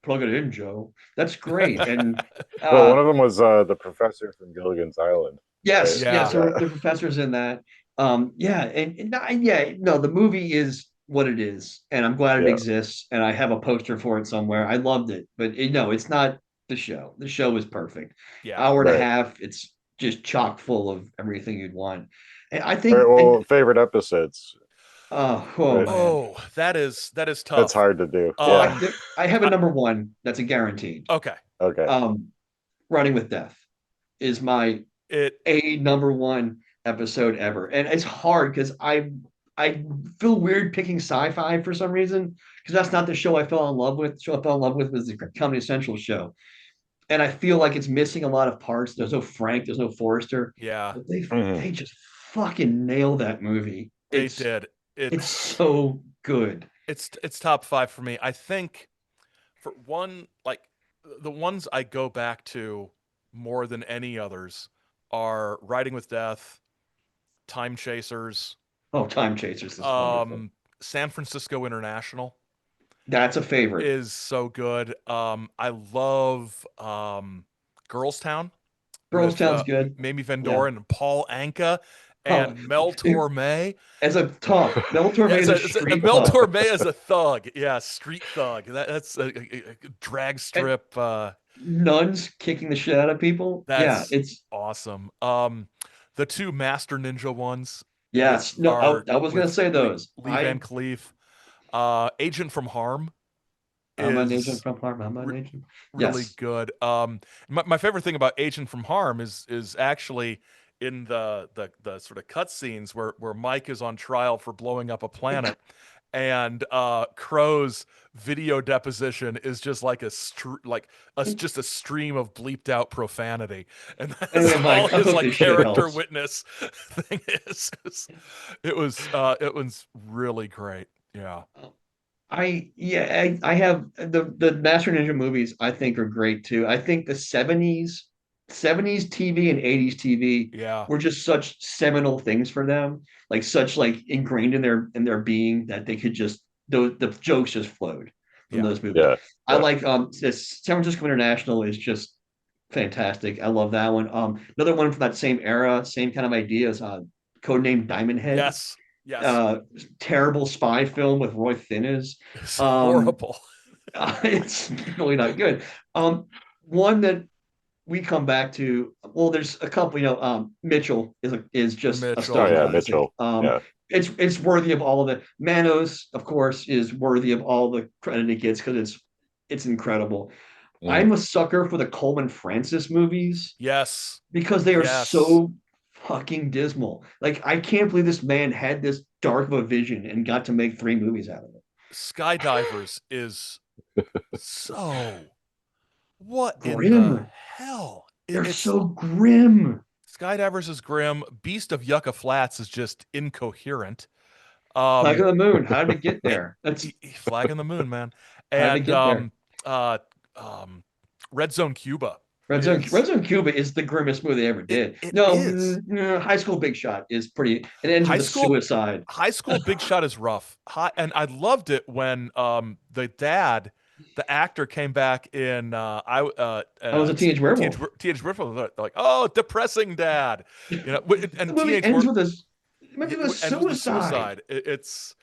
Plug it in, Joe. That's great. And Well, uh one of them was the professor from Gilligan's Island, right? yes, yes, Yeah, Yeah, the professor's in that. Yeah, yeah, no, the movie is what it is, and I'm glad it yeah, exists, and I have a poster for it somewhere. I loved it, but no, it's not the show. The show is perfect. yeah. Hour and a right. half, it's just chock full of everything you'd want. And I All right. think, and Well, favorite episodes, oh right? man, Oh, that is That's tough. hard to do. Yeah. Um, I have a I, number one that's a guaranteed. okay. Okay. Um, Running with Death is my It a number one episode ever. And it's hard because I feel weird picking sci-fi for some reason because that's not the show I fell in love with. The show I fell in love with was the Comedy Central show. And I feel like it's missing a lot of parts. There's no Frank, there's no Forrester. Yeah, But Hmm. they just fucking nail that movie. they did. It's It's so good. it's top five for me. I think for one, like the ones I go back to more than any others are Riding with Death, Time Chasers, Oh, Time Chasers is wonderful. um, San Francisco International That's a favorite. is so good. I love Girls Town Girls with Town's good. Mamie Van Yeah. Doren and Paul Anka Oh, and Mel dude, Torme. as a thug, Mel Yeah, Torme is a street Mel thug. Torme is a thug. Yeah, street thug. That's a drag And strip. nuns kicking the shit out of people. Yeah, That's it's awesome. The two Master Ninja ones with yes. No, are I was gonna with say those. Lee Van Cleef. Agent from Harm I'm an agent is from Parma. I'm an re- agent. really Yes. good. My favorite thing about Agent from Harm is actually in the sort of cutscenes where Mike is on trial for blowing up a planet, and Crow's video deposition is just like just a stream of bleeped out profanity, and And that's then all Mike, I his hope like this shit character helps. witness thing is. It was really great. Yeah. I have the Master Ninja movies I think are great too. I think the 70s TV and 80s TV Yeah. were just such seminal things for them, like such like ingrained in their being that they could just the jokes just flowed from Yeah. those movies. Yeah. I Yeah. like this San Francisco International is just fantastic. I love that one. Another one from that same era, same kind of ideas, Codename Diamond Head, Yes. Yes. uh terrible spy film with Roy Thinnes. It's Um, horrible. it's really not good. One that we come back to, well, there's a couple, Mitchell is just a Oh Mitchell. stone yeah, classic. Mitchell. Yeah. It's worthy of all of it. Manos, of course, is worthy of all the credit it gets because it's incredible. I'm a sucker for the Coleman Francis movies Yes. because they are Yes. so fucking dismal. Like, I can't believe this man had this dark of a vision and got to make 3 movies out of it. Skydivers is so, what in the Grim. hell? They're It's so grim. Skydivers is grim. Beast of Yucca Flats is just incoherent. Flag Um, of the Moon. How did it get there? That's Flag on the Moon, man. how did it And get there? uh, um, Red Zone Cuba Red is Zone Cuba is the grimmest movie they ever it. did. It No, is. High School Big Shot is pretty. It ends High with a school suicide. High School Big Shot is rough. And I loved it when the dad, the actor, came back in I was a teenage werewolf. Teenage Werewolf. They're like, oh, depressing dad, The and movie Teenage ends Werewolf with a ends with the suicide. suicide. It's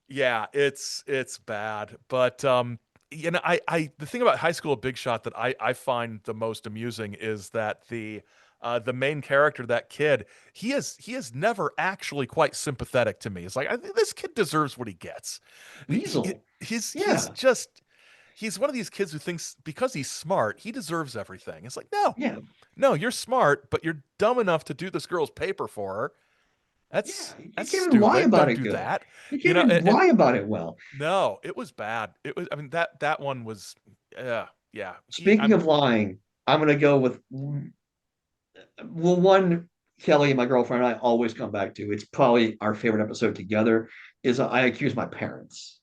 yeah, it's bad. But I the thing about High School Big Shot that I find the most amusing is that the main character, that kid, he is never actually quite sympathetic to me. It's like, I think this kid deserves what he gets. Weasel. He's Yeah, just he's one of these kids who thinks because he's smart, he deserves everything. It's like, no, yeah, no, you're smart, but you're dumb enough to do this girl's paper for her. yeah. You That's can't even lie stupid. about Don't it do good. that. You You can't know, even and lie about it well. no, it was bad. It was. I mean, that one was. Yeah. Speaking of lying, I'm gonna go with one Kelly, my girlfriend, and I always come back to. It's probably our favorite episode together. Is I accuse my parents.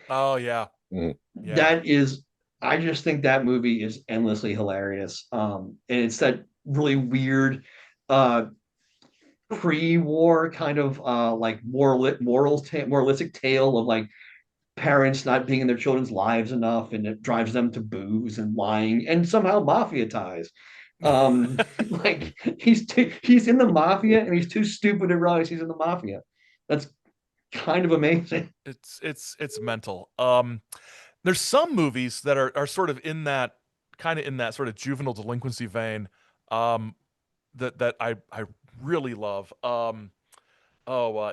Oh yeah, Mhm. yeah, That is, I just think that movie is endlessly hilarious. And it's that really weird, uh, pre-war kind of like moralistic tale of like parents not being in their children's lives enough, and it drives them to booze and lying and somehow mafia ties. Like he's in the mafia and he's too stupid to realize he's in the mafia. That's kind of amazing. it's mental. There's some movies that are sort of in that sort of juvenile delinquency vein. Um, that I really love.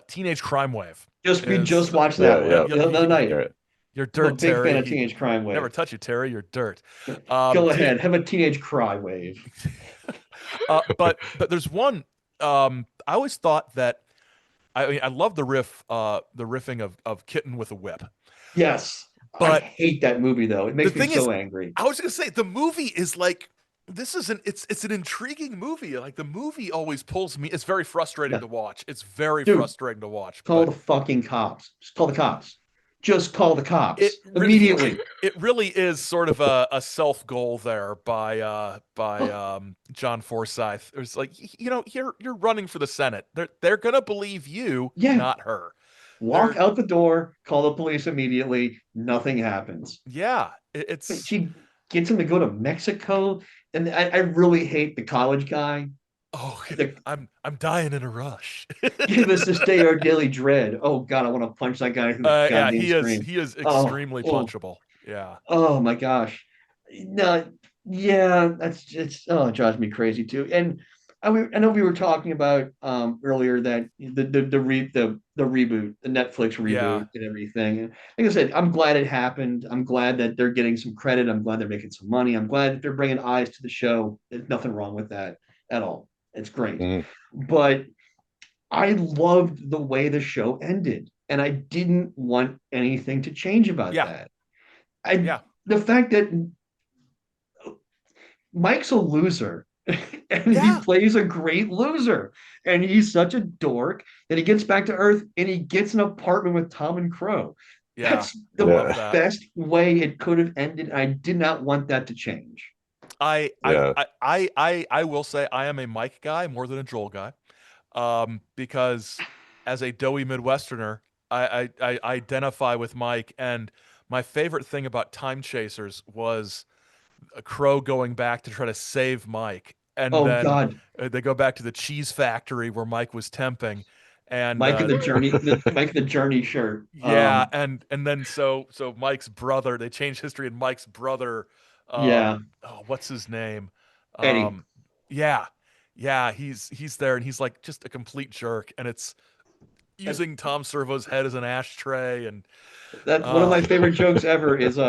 Teenage Crime Wave We just is. watched Yeah, that yeah, the other night. yeah. You're I'm a dirt, big fan Terry. of Teenage Crime Never Wave. touch you, Terry. You're dirt. Go Teenage, ahead, have a teenage cry wave. but there's one. I always thought that. I mean, I love the riffing of Kitten with a Whip. Yes, I But hate that movie though. It the makes me thing is, so angry. I was gonna say the movie is like this is it's an intriguing movie. Like the movie always pulls me. It's very frustrating Yeah, to watch. It's very dude, frustrating to watch. call But the fucking cops. Just call the cops. Just call the it cops really immediately. it really is sort of a self goal there by John Forsythe. It's like you're running for the Senate. They're gonna believe you, Yeah, not her. walk They're out the door, call the police immediately. Nothing happens. yeah. But It's she gets him to go to Mexico, and I really hate the college guy. oh The I'm dying in a rush. give us this day our daily dread. Oh God, I want to punch that guy through the Yeah, goddamn screen. he is Oh, extremely oh, punchable. Yeah. oh my gosh. No, yeah, that's it's oh, it drives me crazy too. And I know we were talking about earlier that the reboot, the Netflix Yeah. reboot and everything. And like I said, I'm glad it happened. I'm glad that they're getting some credit. I'm glad they're making some money. I'm glad that they're bringing eyes to the show. There's nothing wrong with that at all. It's great. Mhm. But I loved the way the show ended, and I didn't want anything to change about Yeah. that. I Yeah. the fact that Mike's a loser and he Yeah. plays a great loser, and he's such a dork that he gets back to Earth and he gets an apartment with Tom and Crow. Yeah. That's I the love Yeah, that. best way it could have ended. I did not want that to change. I I yeah. I I will say I am a Mike guy more than a Joel guy. Because as a doughy Midwesterner, I identify with Mike, and my favorite thing about Time Chasers was a Crow going back to try to save Mike, and Oh then God, they go back to the cheese factory where Mike was temping, and Mike the Journey shirt. yeah, and then so Mike's brother, they changed history, and Mike's brother, Yeah, oh, what's his name? Eddie. Yeah, yeah, he's there, and he's like just a complete jerk, and using Tom Servo's head as an ashtray, and That's one of my favorite jokes ever is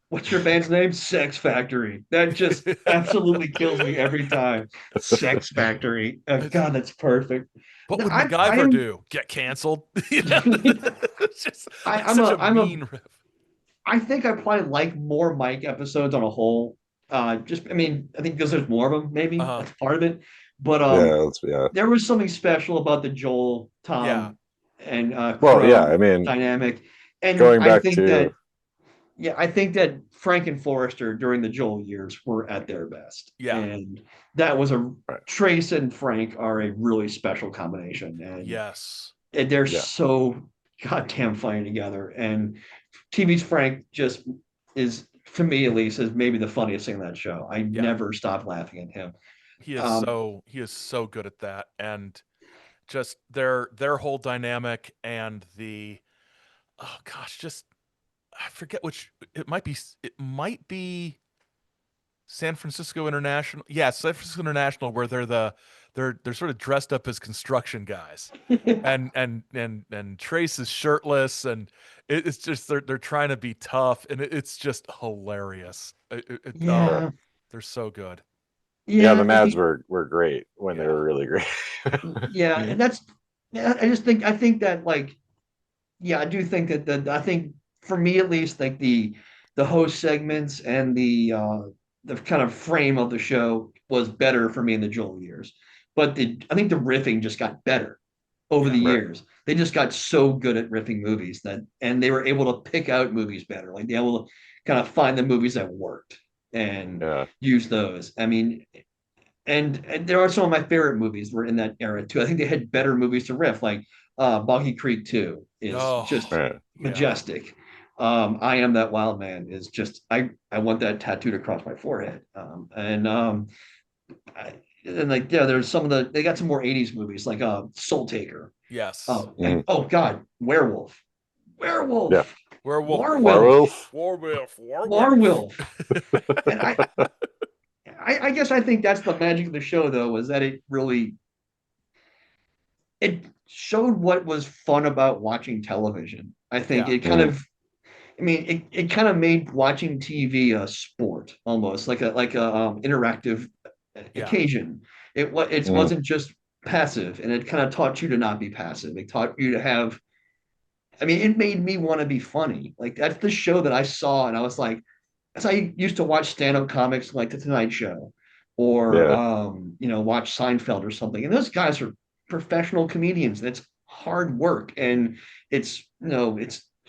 what's your band's name? Sex Factory. That just absolutely kills me every time. Sex Factory. God, that's perfect. what No, would I MacGyver am do? Get canceled? You know? It's just it's I'm such a a I'm a mean riff. I think I probably like more Mike episodes on a whole. Just I mean, I think because there's more of them, maybe Uh-huh. that's part of it. But yeah. there was something special about the Joel, Yeah. Tom, and Well, yeah. Crow I mean, dynamic. And going back to I think that Frank and Forrester during the Joel years were at their best. Yeah. And that was a right, Trace and Frank are a really special combination. Yes. And they're yeah, so goddamn funny together. And TV's Frank just is, to me at least, is maybe the funniest thing in that show. I Yeah. never stop laughing at him. He is Um, so good at that. And just their whole dynamic and the oh gosh, just I forget which it might be San Francisco International. Yeah, San Francisco International, where they're sort of dressed up as construction guys, and Trace is shirtless, and it's just they're trying to be tough, and it's just hilarious. yeah, yeah, They're so good. yeah. The yeah, Mads were great when they Yeah, were really great. yeah, and that's yeah, I think that like yeah, I do think that I think for me at least like the host segments and the kind of frame of the show was better for me in the Joel years. But I think the riffing just got better over the yeah, Right. years. They just got so good at riffing movies that and they were able to pick out movies better. Like they were able to kind of find the movies that worked and Yeah. use those. I mean, and there are some of my favorite movies were in that era too. I think they had better movies to riff, like Boggy Creek 2 is oh just Right. yeah, majestic. I Am That Wild Man is just I want that tattooed across my forehead. I, and like yeah, there's some of they got some more 80s movies like Soul Taker. yes, And Mhm. oh God, Werewolf. Yeah. Werewolf. werewolf, Warwolf. Werewolf. werewolf. Warwolf. And I guess I think that's the magic of the show though, was that it showed what was fun about watching television. I think Yeah, it kind Mhm. of, I mean, it kind of made watching TV a sport almost like a interactive yeah, occasion. It Mhm. wasn't just passive, and it kind of taught you to not be passive. It taught you to have. I mean, it made me want to be funny. Like that's the show that I saw, and I was like, as I used to watch stand-up comics like The Tonight Show, or Yeah. watch Seinfeld or something. And those guys are professional comedians. That's hard work, and it's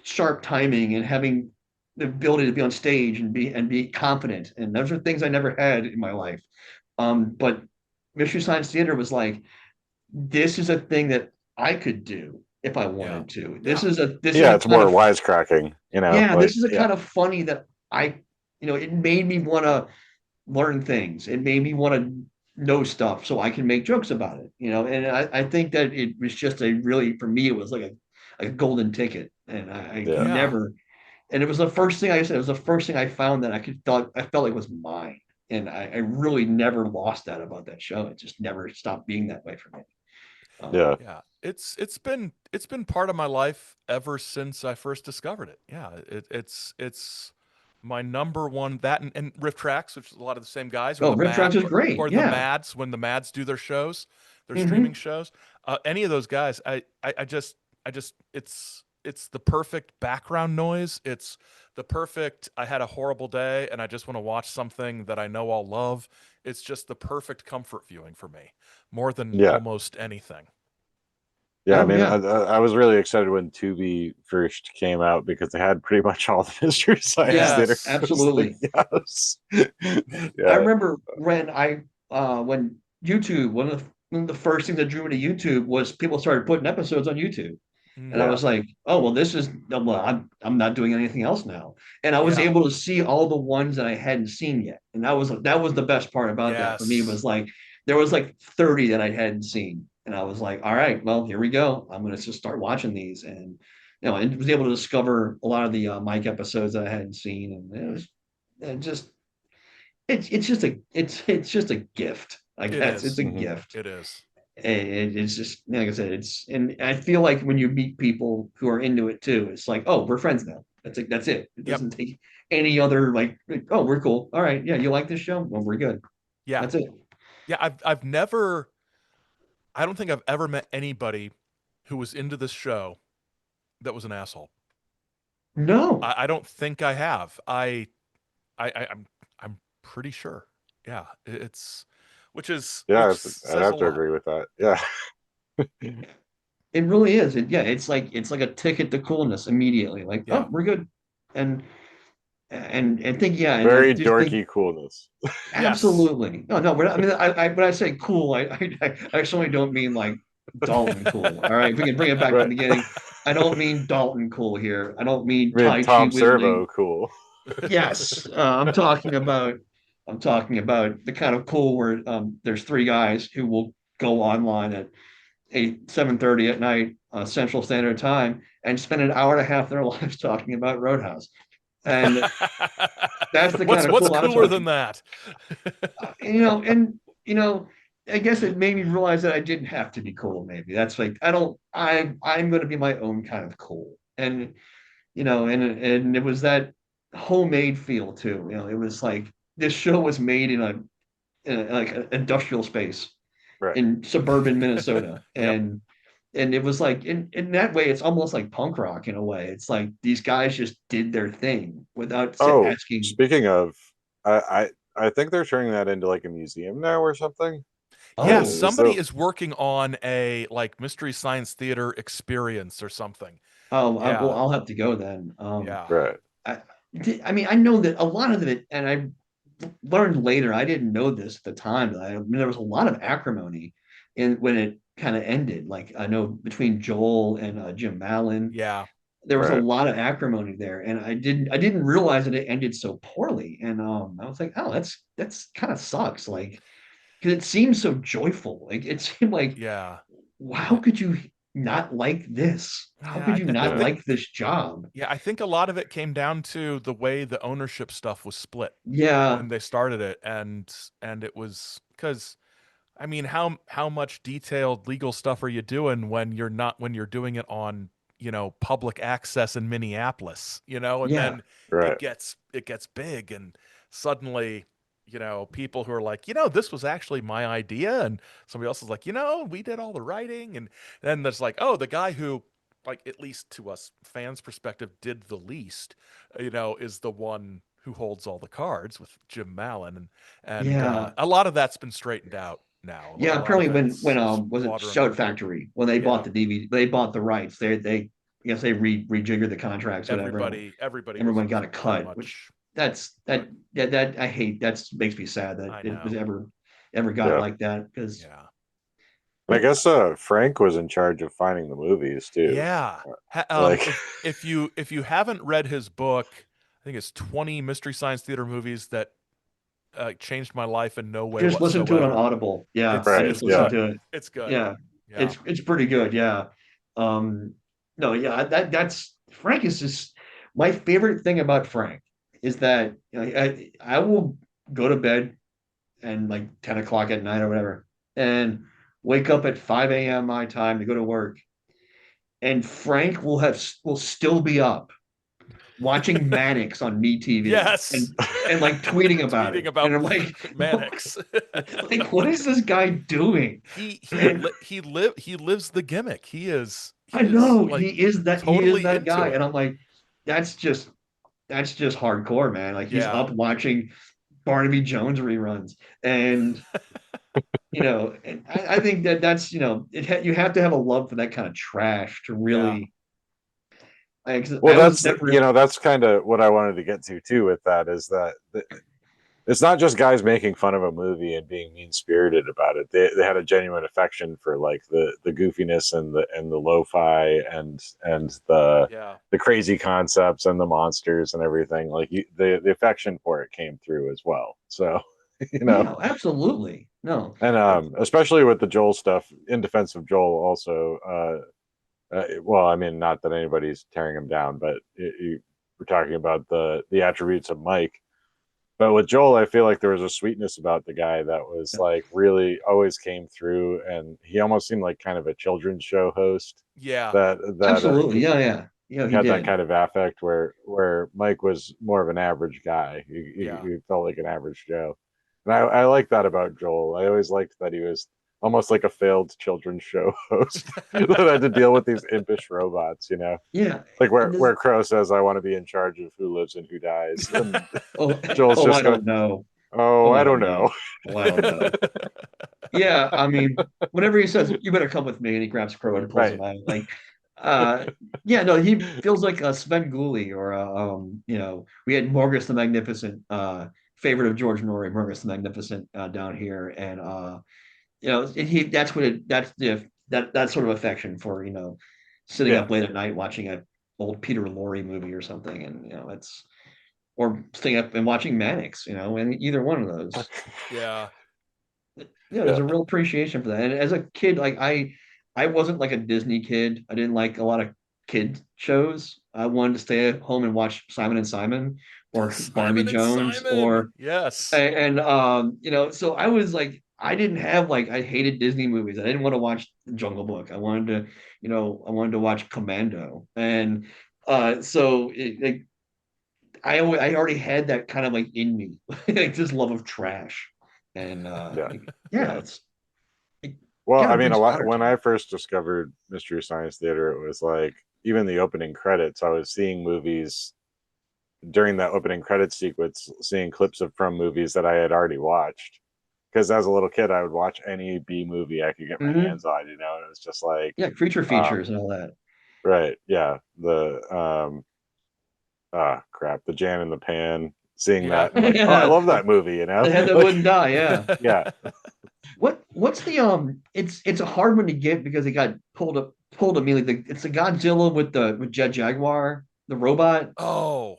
sharp timing and having the ability to be on stage and be confident. And those are things I never had in my life. But Mystery Science Theater was like, this is a thing that I could do if I yeah, wanted to. yeah, This is Yeah. a It's kind more of wisecracking. yeah, Like this is a yeah. kind of funny that it made me want to learn things. It made me want to know stuff so I can make jokes about it, and I think that it was just a really, for me, it was like a golden ticket. And I Yeah. yeah. never, and it was the first thing I said, it was the first thing I found that I felt like was mine. And I really never lost that about that show. It just never stopped being that way for me. Yeah. Yeah, it's been part of my life ever since I first discovered it. Yeah, it's my number one, that and Riff Tracks, which is a lot of the same guys, or Oh, the Riff Tracks Mad is great. or the Yeah. Mads when the Mads do their shows, their streaming Hmm. shows. Any of those guys, I just it's the perfect background noise. It's the perfect. I had a horrible day and I just want to watch something that I know I'll love. It's just the perfect comfort viewing for me, more than Yeah. almost anything. Yeah. I Oh mean, yeah. I was really excited when Tubi first came out because they had pretty much all the Mystery Science Yeah, Theater. Yes. It was like, absolutely. yes. I Yeah. remember when YouTube, one of the first things that drew me to YouTube was people started putting episodes on YouTube. And I Mm, Yeah. was like, oh well, I'm not doing anything else now. And I was yeah. able to see all the ones that I hadn't seen yet. And that was the best part about that for me, Yes. was like there was like 30 that I hadn't seen. And I was like, all right, well, here we go. I'm gonna just start watching these. And and was able to discover a lot of the Mike episodes that I hadn't seen. And it just it's just a gift, I It guess. It's is. a Mhm. gift. It is. It's just like I said, and I feel like when you meet people who are into it too, it's like, oh, we're friends now. That's it. It Yep. doesn't take any other oh, we're cool. All right, yeah, you like this show? Well, we're good. Yeah. That's it. Yeah. I've never. I don't think I've ever met anybody who was into this show that was an asshole. No, I don't think I have. I'm pretty sure. Yeah, it's Yeah, which I'd says a have to lot. agree with that. Yeah. it really is. Yeah, it's like a ticket to coolness immediately. Like, oh, Yeah, we're good, and and think yeah, and I Very just think dorky coolness. yes, absolutely. No, no, we're not, I mean, when I say cool, I certainly don't mean like Dalton cool. All right, if we can bring it back to the Right. beginning, I don't mean Dalton cool here. I don't mean I mean, Tai Chi Tom wielding. Servo, cool. Yes, I'm talking about the kind of cool where there's three guys who will go online at 7:30 at night Central Standard Time and spend an hour and a half of their lives talking about Roadhouse. And that's the kind of what's cool I'm cooler than talking. that? And I guess it made me realize that I didn't have to be cool. Maybe that's like I don't. I'm going to be my own kind of cool, and and it was that homemade feel too. It was like this show was made in like an industrial space Right. in suburban Minnesota, Yep. and it was like in that way, it's almost like punk rock in a way. It's like these guys just did their thing without Oh, asking. speaking of, I think they're turning that into like a museum now or something. Yeah, Oh, Is somebody the is working on a like Mystery Science Theater experience or something. well, Yeah, I'll have to go then. yeah, right? I, I mean, I know that a lot of it, and I learned later. I didn't know this at the time. I mean, there was a lot of acrimony in when it kind of ended. Like I know between Joel and Jim Mallon, yeah. there was a Right. lot of acrimony there, and I didn't realize that it ended so poorly. And I was like, oh, that's kind of sucks. Like because it seemed so joyful. Like it seemed like, Yeah. how could you not like this? How Yeah, could you I not Yeah. think like this job? yeah, I think a lot of it came down to the way the ownership stuff was split Yeah, when they started it, and it was because I mean, how much detailed legal stuff are you doing when you're doing it on, public access in Minneapolis, and yeah, then Right. it gets big and suddenly, people who are like, this was actually my idea and somebody else is like, we did all the writing and then there's like, oh, the guy who like at least to us fans perspective did the least, is the one who holds all the cards with Jim Mallon and yeah. a lot of that's been straightened out now. A Yeah, lot of apparently it's when is was it water under the Shout bridge. Factory when they bought Yeah, the DVD, they bought the rights. They I guess they rejiggered the contracts, whatever, and everybody everyone was got a pretty cut, which much that's cut. that yeah, that I hate. That makes me sad that I it was know. ever got Yeah. like that because Yeah. I but guess Frank was in charge of finding the movies too. Yeah. Like, If you haven't read his book, I think it's 20 Mystery Science Theater movies that changed my life in no way just listen to it on whatsoever. Audible. Yeah, I right? just Yeah. listened to it. It's good. Yeah, Yeah. it's pretty good. Yeah. Um, no, yeah, that's Frank is just my favorite thing about Frank is that I will go to bed and like 10 o'clock at night or whatever, and wake up at 5 a.m. my time to go to work. And Frank will still be up watching Mannix on MeTV Yes. and like tweeting about Tweeting it. And about I'm like, Mannix. what is this guy doing? And He lives the gimmick. I He is know like he is totally that into guy. it. And I'm like, that's just that's just hardcore, man. Like he's Yeah. up watching Barnaby Jones reruns. And and I think that's you have to have a love for that kind of trash to Yeah. really. Well, I was that's never. that's kind of what I wanted to get to too. With that is that it's not just guys making fun of a movie and being mean spirited about it. They had a genuine affection for like the goofiness and the lo-fi and Yeah. the crazy concepts and the monsters and everything. Like the affection for it came through as well. So you know, Yeah, absolutely. No, and especially with the Joel stuff. In defense of Joel, also, well, I mean, not that anybody's tearing him down, but we're talking about the attributes of Mike. But with Joel, I feel like there was a sweetness about the guy that was like really always came through, and he almost seemed like kind of a children's show host. Yeah. Absolutely. Yeah. He He had that did. kind of affect where Mike was more of an average guy. Yeah. He felt like an average Joe, and I like that about Joel. I always liked that he was almost like a failed children's show host that had to deal with these impish robots. Yeah. Like And where Crow says, "I want to be in charge of who lives and who dies," and oh, Joel's oh, just I going, don't know. "Oh, Oh, I I don't don't know." know. Oh, I don't know. Yeah, I mean, whenever he says, "You better come with me," and he grabs Crow and pulls Right. him out, like, uh, yeah, no, he feels like a Sven Gulli or we had Morgus the Magnificent, favorite of George Norrie, Morgus the Magnificent, down here, and that's what that's that sort of affection for sitting Yeah. up late at night watching a old Peter Lorre movie or something, and it's or staying up and watching Mannix, and either one of those. Yeah. There's Yeah. a real appreciation for that. And as a kid, like I wasn't like a Disney kid. I didn't like a lot of kid shows. I wanted to stay at home and watch Simon and Simon or Barnaby Simon and Jones Simon. Yes. so I was like I didn't have like I hated Disney movies. I didn't want to watch The Jungle Book. I wanted to watch Commando. And so like I already had that kind of like in me, like this love of trash. And Yeah. yeah, it's it Well, kind I of mean, brings a lot water when to me. I first discovered Mystery Science Theater, it was like even the opening credits. I was seeing movies during that opening credits sequence, seeing clips from movies that I had already watched. Because as a little kid, I would watch any B movie I could get my Hmm. hands on. And it was just like, Yeah, creature um, features and all that. right, yeah, crap, the Jan in the Pan. Seeing Yeah. that and like, oh, I love that movie. The head that Like, wouldn't die. Yeah. yeah, What's the It's a hard one to get because it got pulled up me like it's the Godzilla with Jet Jaguar, the robot. Oh,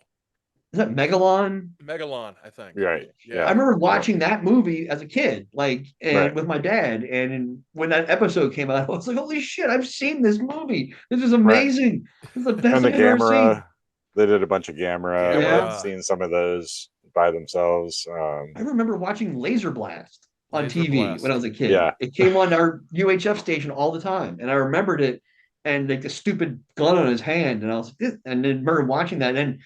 Is that Megalon? Megalon, I think. right, I Yeah. yeah, remember yeah, watching that movie as a kid, like, and right. with my dad. And when that episode came out, I was like, "Holy shit! I've seen this movie. This is Right. amazing. This is the best And the thing I've ever seen." Gamera, they did a bunch of Gamera. I've Yeah, Gamera. seen some of those by themselves. I remember watching Laser Blast on Laser TV when I Blast. was a kid. Yeah, It came on our UHF station all the time, and I remembered it. And like the stupid gun on his hand, and I was like, and then remember watching that, and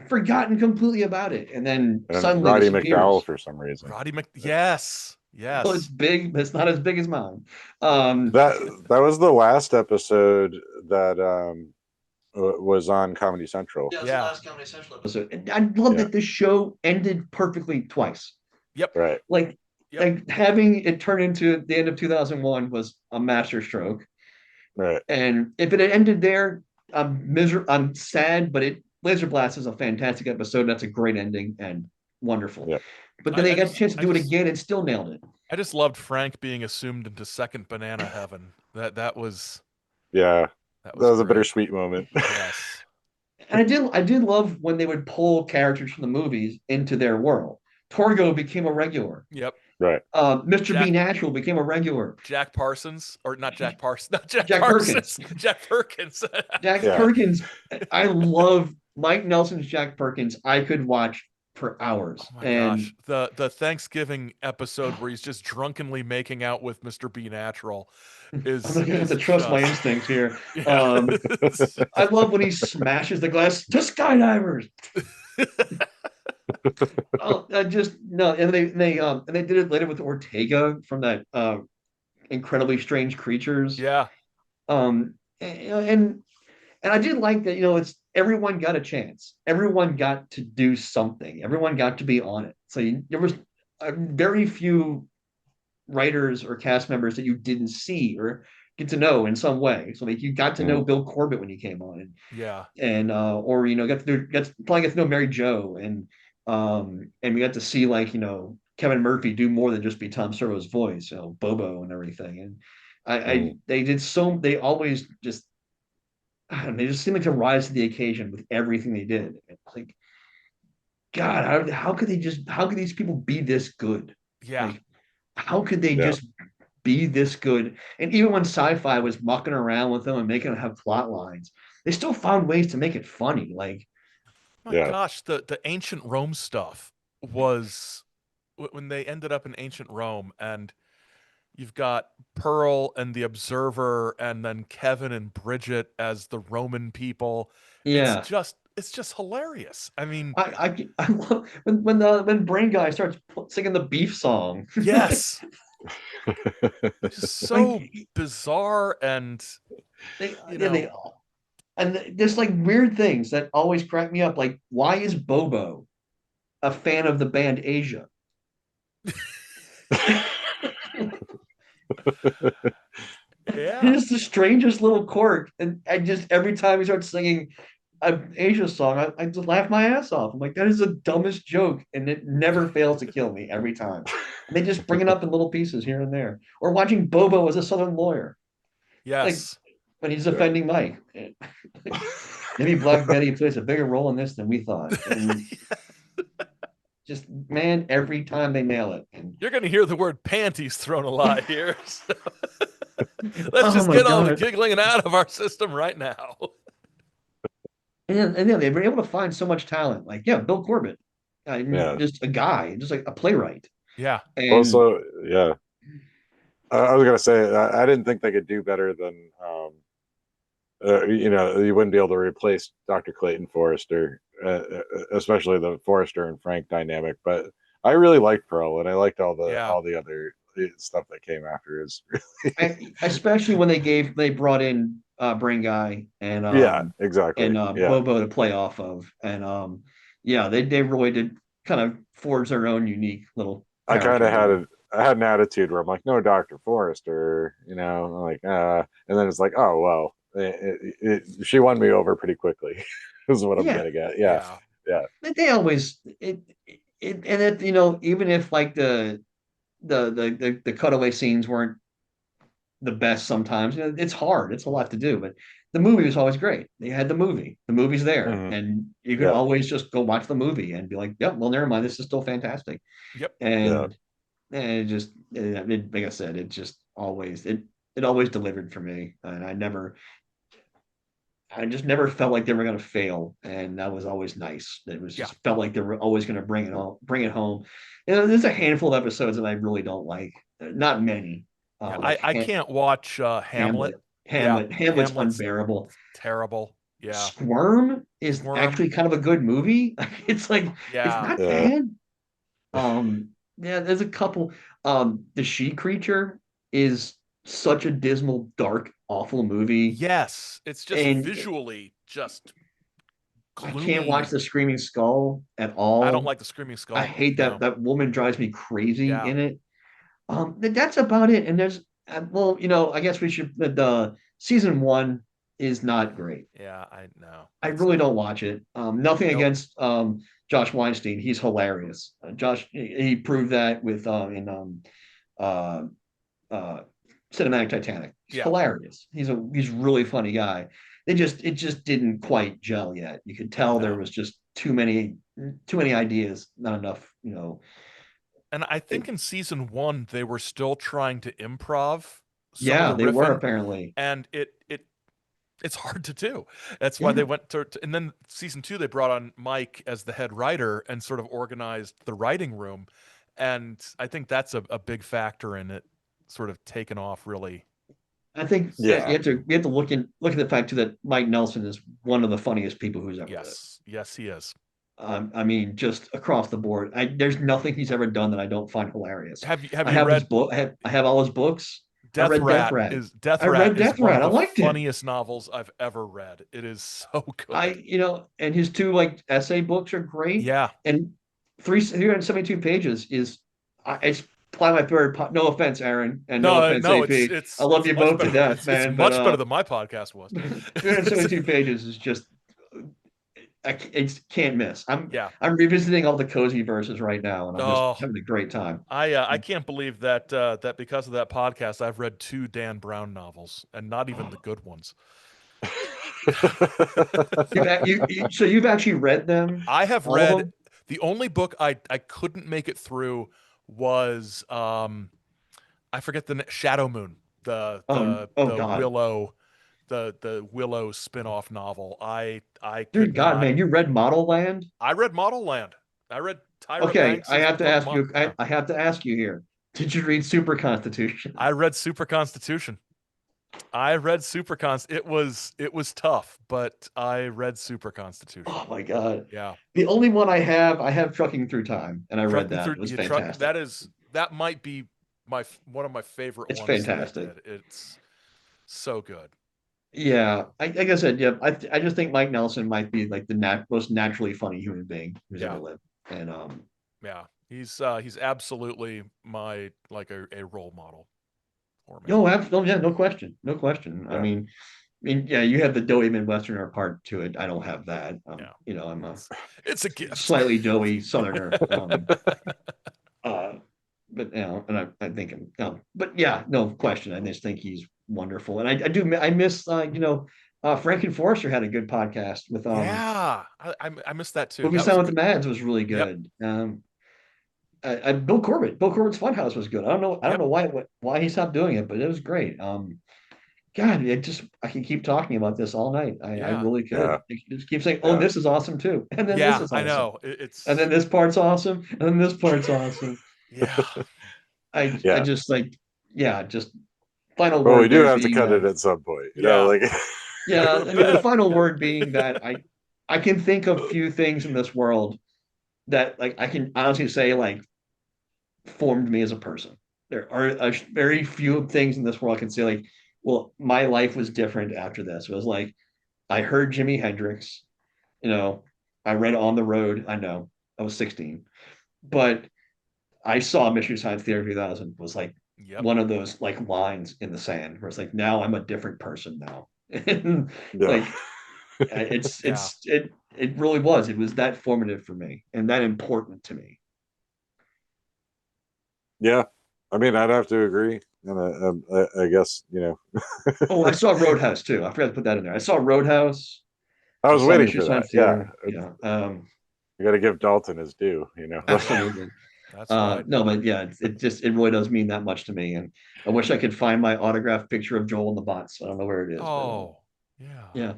forgotten completely about it, and then and suddenly Roddy McDowell disappears. for some reason. Yes. Well, it's Yes. big, but it's not as big as mine. Um, That was the last episode that was on Comedy Central. Yeah, it's the Yeah. last Comedy Central episode. And I love Yeah, that this show ended perfectly twice. Yep. right. Like, Yep. like having it turn into the end of 2001 was a masterstroke. Right. And if it had ended there, I'm sad, but Laser Blast is a fantastic episode. That's a great ending and wonderful. Yeah. But then they got a chance to I do it just again and still nailed it. I just loved Frank being assumed into second banana heaven. That was Yeah. that That was a great. bittersweet moment. Yes. And I did love when they would pull characters from the movies into their world. Torgo became a regular. Yep. Right. Mr. B Jack Natural became a regular. Jack Parsons or not Jack Parsons, not Jack Jack Perkins. Parsons. Jack Perkins. Jack Yeah. Perkins. I love Mike Nelson's Jack Perkins. I could watch for hours. Oh my And gosh. The Thanksgiving episode where he's just drunkenly making out with Mr. B Natural I'm is gonna have to trust my just instincts here. yeah. I love when he smashes the glass to skydivers. Oh, I just no, and they did it later with Ortega from that incredibly strange creatures. Yeah. And I did like that. It's everyone got a chance. Everyone got to do something. Everyone got to be on it. So there was very few writers or cast members that you didn't see or get to know in some way. So like you got to know Mm. Bill Corbett when he came on, Yeah. and or probably get to know Mary Jo, and we got to see like Kevin Murphy do more than just be Tom Servo's voice, Bobo and everything. And Mm. they always just they just seem like to rise to the occasion with everything they did. It's like, God, how could these people be this good? Yeah. Like, how could they Yeah. just be this good? And even when sci-fi was mucking around with them and making them have plot lines, they still found ways to make it funny. Like, My Yeah. gosh, the ancient Rome stuff. was when they ended up in ancient Rome, and you've got Pearl and the Observer, and then Kevin and Bridget as the Roman people. Yeah. It's just hilarious. I mean, I love when Brain Guy starts singing the beef song. yes, just so Like bizarre, and they, you yeah, know, they and there's like weird things that always crack me up. Like, why is Bobo a fan of the band Asia? yeah, It's the strangest little quirk, and I just every time he starts singing an Asia song, I just laugh my ass off. I'm like, that is the dumbest joke, and it never fails to kill me every time. And they just bring it up in little pieces here and there. Or watching Bobo as a Southern lawyer, like yes. when he's defending Mike. Maybe Black Betty plays a bigger role in this than we thought, and just man, every time they nail it. And You're going to hear the word panties thrown a lot here. So let's oh just my get all the god. giggling out of our system right now. And yeah, they've been able to find so much talent. Like, yeah, Bill Corbett, Yeah. just a guy, just like a playwright. Yeah. And Also, yeah. I was gonna say I didn't think they could do better than you wouldn't be able to replace Dr. Clayton Forrester, especially the Forrester and Frank dynamic. But I really liked Pearl, and I liked Yeah. all the other stuff that came after. Is especially when they brought in Brain Guy yeah, exactly. and Yeah, Bobo to play off of. And yeah, they really did kind of forge their own unique little I kind character of had there. a I had an attitude where I'm like, no, Dr. Forrester, I'm like, and then it's like, oh well, she won me over pretty quickly. Is what I'm Yeah, getting at. Yeah, Yeah. yeah. they always and it even if like the cutaway scenes weren't the best sometimes. It's hard. It's a lot to do, but the movie was always great. They had the movie. The movie's there, Hmm. and you can Yeah, always just go watch the movie and be like, "Yep, well, never mind. This is still fantastic." Yep. yeah. And like I said, it always delivered for me, and I just never felt like they were going to fail, and that was always nice. It was Yeah. just felt like they were always going to bring it home. There's a handful of episodes that I really don't like. Not many. Yeah. Like I can't watch Hamlet. Hamlet. Yeah. Hamlet's Hamlet's unbearable. terrible. Yeah. Squirm is Squirm. actually kind of a good movie. It's like it's Yeah. not Yeah. bad. Yeah, there's a couple. The She Creature is such a dismal, dark, awful movie, Yes. It's just and visually just I can't watch gloomy. the Screaming Skull at I don't all. like the Screaming I Skull. hate No. that woman drives me crazy Yeah. in it. That's about it. And there's well, I guess we should. The season one is not great. Yeah. I know. I It's really not. don't watch it. Nothing Nope. against Josh Weinstein. He's hilarious. Josh, he proved that with in uh, uh, Cinematic Titanic. He's Yeah. hilarious. He's a really funny guy. It just didn't quite gel yet. You could tell there No. was just too many ideas, not enough. And I think in season one they were still trying to improv some of Yeah, the they were riffing, apparently. and it's hard to do. That's why they Yeah, went to and then season two they brought on Mike as the head writer and sort of organized the writing room, and I think that's a big factor in it sort of taking off really. I think Yeah. you have to look at the fact too that Mike Nelson is one of the funniest people who's ever lived. Yes, yes, he is. I mean, just across the board. There's nothing he's ever done that I don't find hilarious. Have I you have his read book. I have all his books. I read Death Rat. Death I Rat read is Death one of Rat. I the liked it. funniest novels I've ever read. It is so good. And his two like essay books are great. Yeah. And 372 pages it's probably my favorite. No offense, Aaron, and no offense, No, AP. I love it's you much both to better. death, It's man. much better But than my podcast was. 372 pages is just I can't miss. Yeah. I'm revisiting all the cozy verses right now, and I'm just Oh, having a great time. I can't believe that that because of that podcast, I've read two Dan Brown novels, and not even the good ones. So you've actually read them, I have all of read them? the only book I couldn't make it through was I forget Shadow Moon, Oh the God, Willow spin-off novel. I could dude, God, not. man, you read Model Land? I read Model Land. I read Tyra Okay, Banks I is have to book ask you. yeah. I have to ask you here. Did you read Super Constitution? I read Super Constitution. I read Super Const. It was tough, but I read Super Constitution. Oh my God. Yeah, The only one I have Trucking Through Time, and I read trucking that. through It was you truck. fantastic. That might be one of my favorite It's ones that I fantastic. did. It's so good. Yeah, like I said, yeah, I just think Mike Nelson might be like the most naturally funny human being who's Yeah, ever lived. And yeah. He's absolutely my like a role model for me. no, absolutely, yeah, no question, no question. Yeah. Yeah, you have the doughy Midwesterner part to it. I don't have that. Yeah, I'm a it's a gift. slightly doughy Southerner. Uh, but and I think but yeah, no question. I just think he's wonderful, and I miss Frank and Forrester had a good podcast with Yeah, I missed that too. Movie That was Sound a with the Mads was really yep, good. Bill Corbett's Funhouse was good. I don't yep, know why he stopped doing it, but it was great. God, I can keep talking about this all night. I yeah, really could. Yeah. You just keep saying, "Oh, Yeah. this is awesome too," and then this yeah. is I awesome, know. and then It's this part's awesome, and then this part's awesome. yeah, I Yeah. just like, yeah, just final Well, we word do there have to being cut that, it at some point, yeah. like yeah, I mean, the final word being that I can think of few things in this world that like I can honestly say like formed me as a person. There are very few things in this world I can say like, well, my life was different after this. It was like I heard Jimi Hendrix, you know, I read On the Road. I know I was 16, but I saw Mystery Science Theater 2000 was like Yep. one of those like lines in the sand where it's like now I'm a different person now. And yeah. like it's Yeah. it's it really was. It was that formative for me and that important to me. Yeah. I mean, I'd have to agree, and I guess Oh, I saw Roadhouse too. I forgot to put that in there. I saw Roadhouse. I I was saw waiting Mystery for that. Science Yeah, Theater. Yeah, you got to give Dalton his due. That's right. absolutely. That's right. No, but yeah, it really does mean that much to me. And I wish I could find my autographed picture of Joel and the Bots. I don't know where it is, but Oh, yeah. yeah,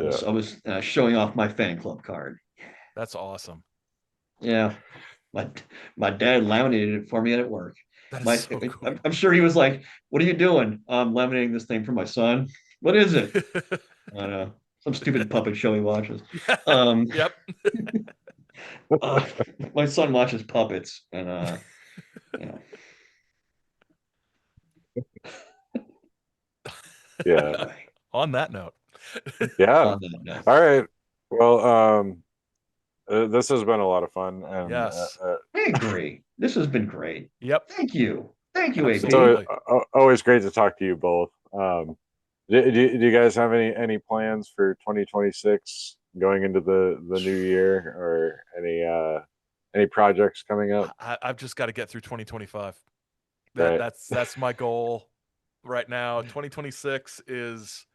Yeah. I was showing off my fan club card. That's awesome. Yeah, my my dad laminated it for me at work. That is My so cool. I'm sure he was like, "What are you doing?" I'm laminating this thing for my son. What is it? I don't know. Some stupid puppet show he watches. Um, Yep. uh, my son watches puppets, and you know, Yeah. anyway, On that note. Yeah. on that note. All right. Well, this has been a lot of fun, and Yes. I agree. This has been great. Yep. Thank you, it's AP. Absolutely. always great to talk to you both. Do you guys have any plans for 2026 going into the new year, or any projects coming up? I've just got to get through 2025. Right. That's my goal right now. 2026 is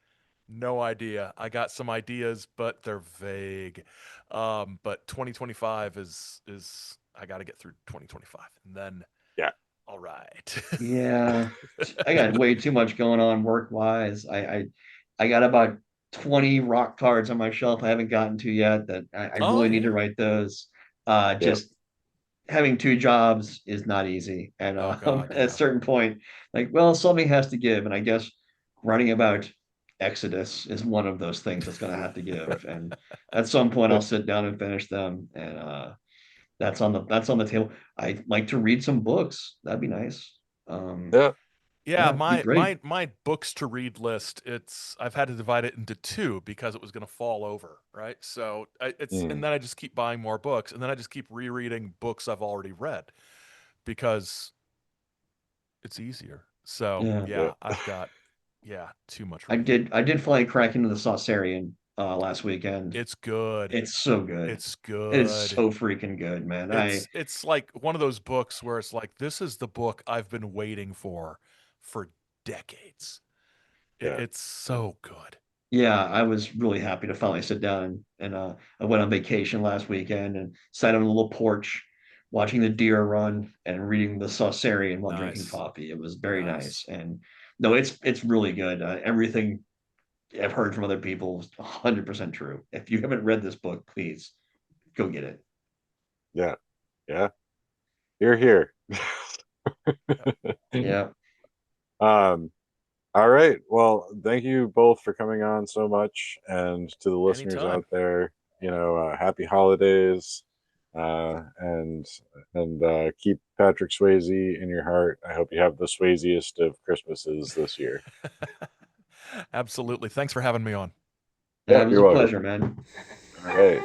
no idea. I got some ideas, but they're vague. But 2025 is I got to get through 2025, and then Yeah. all right. Yeah, I got way too much going on work wise. I got about 20 rock cards on my shelf I haven't gotten to yet that I Oh really need to yeah. write those. Yep. Just having two jobs is not easy. And Oh God, at a yeah. certain point, like, well, something has to give. And I guess writing about Exodus is one of those things that's going to have to give. And at some point, I'll sit down and finish them. And that's on the table. I'd like to read some books. That'd be nice. Yeah. Yeah, Yeah, it'd be my great. books to read list, I've had to divide it into two because it was going to fall over, right? So Mm. and then I just keep buying more books, and then I just keep rereading books I've already read because it's easier. So Yeah. yeah, I've got too much I reading. did finally crack into the Saucerian last weekend. It's good. It's so good. It's It is good. so freaking good, man. It's like one of those books where it's like this is the book I've been waiting for decades. Yeah. It's so good. Yeah, I was really happy to finally sit down and I went on vacation last weekend and sat on a little porch watching the deer run and reading the Saucerian while drinking Nice. coffee. It was very Nice. nice. And no, it's really good. Everything I've heard from other people is 100% true. If you haven't read this book, please go get it. Yeah. Yeah, you're here. Yeah. All right. Well, thank you both for coming on so much, and to the listeners Anytime. out there, happy holidays, and keep Patrick Swayze in your heart. I hope you have the Swayziest of Christmases this year. Absolutely. Thanks for having me on. Yeah, Yeah, it was you're a welcome. pleasure, man. All right.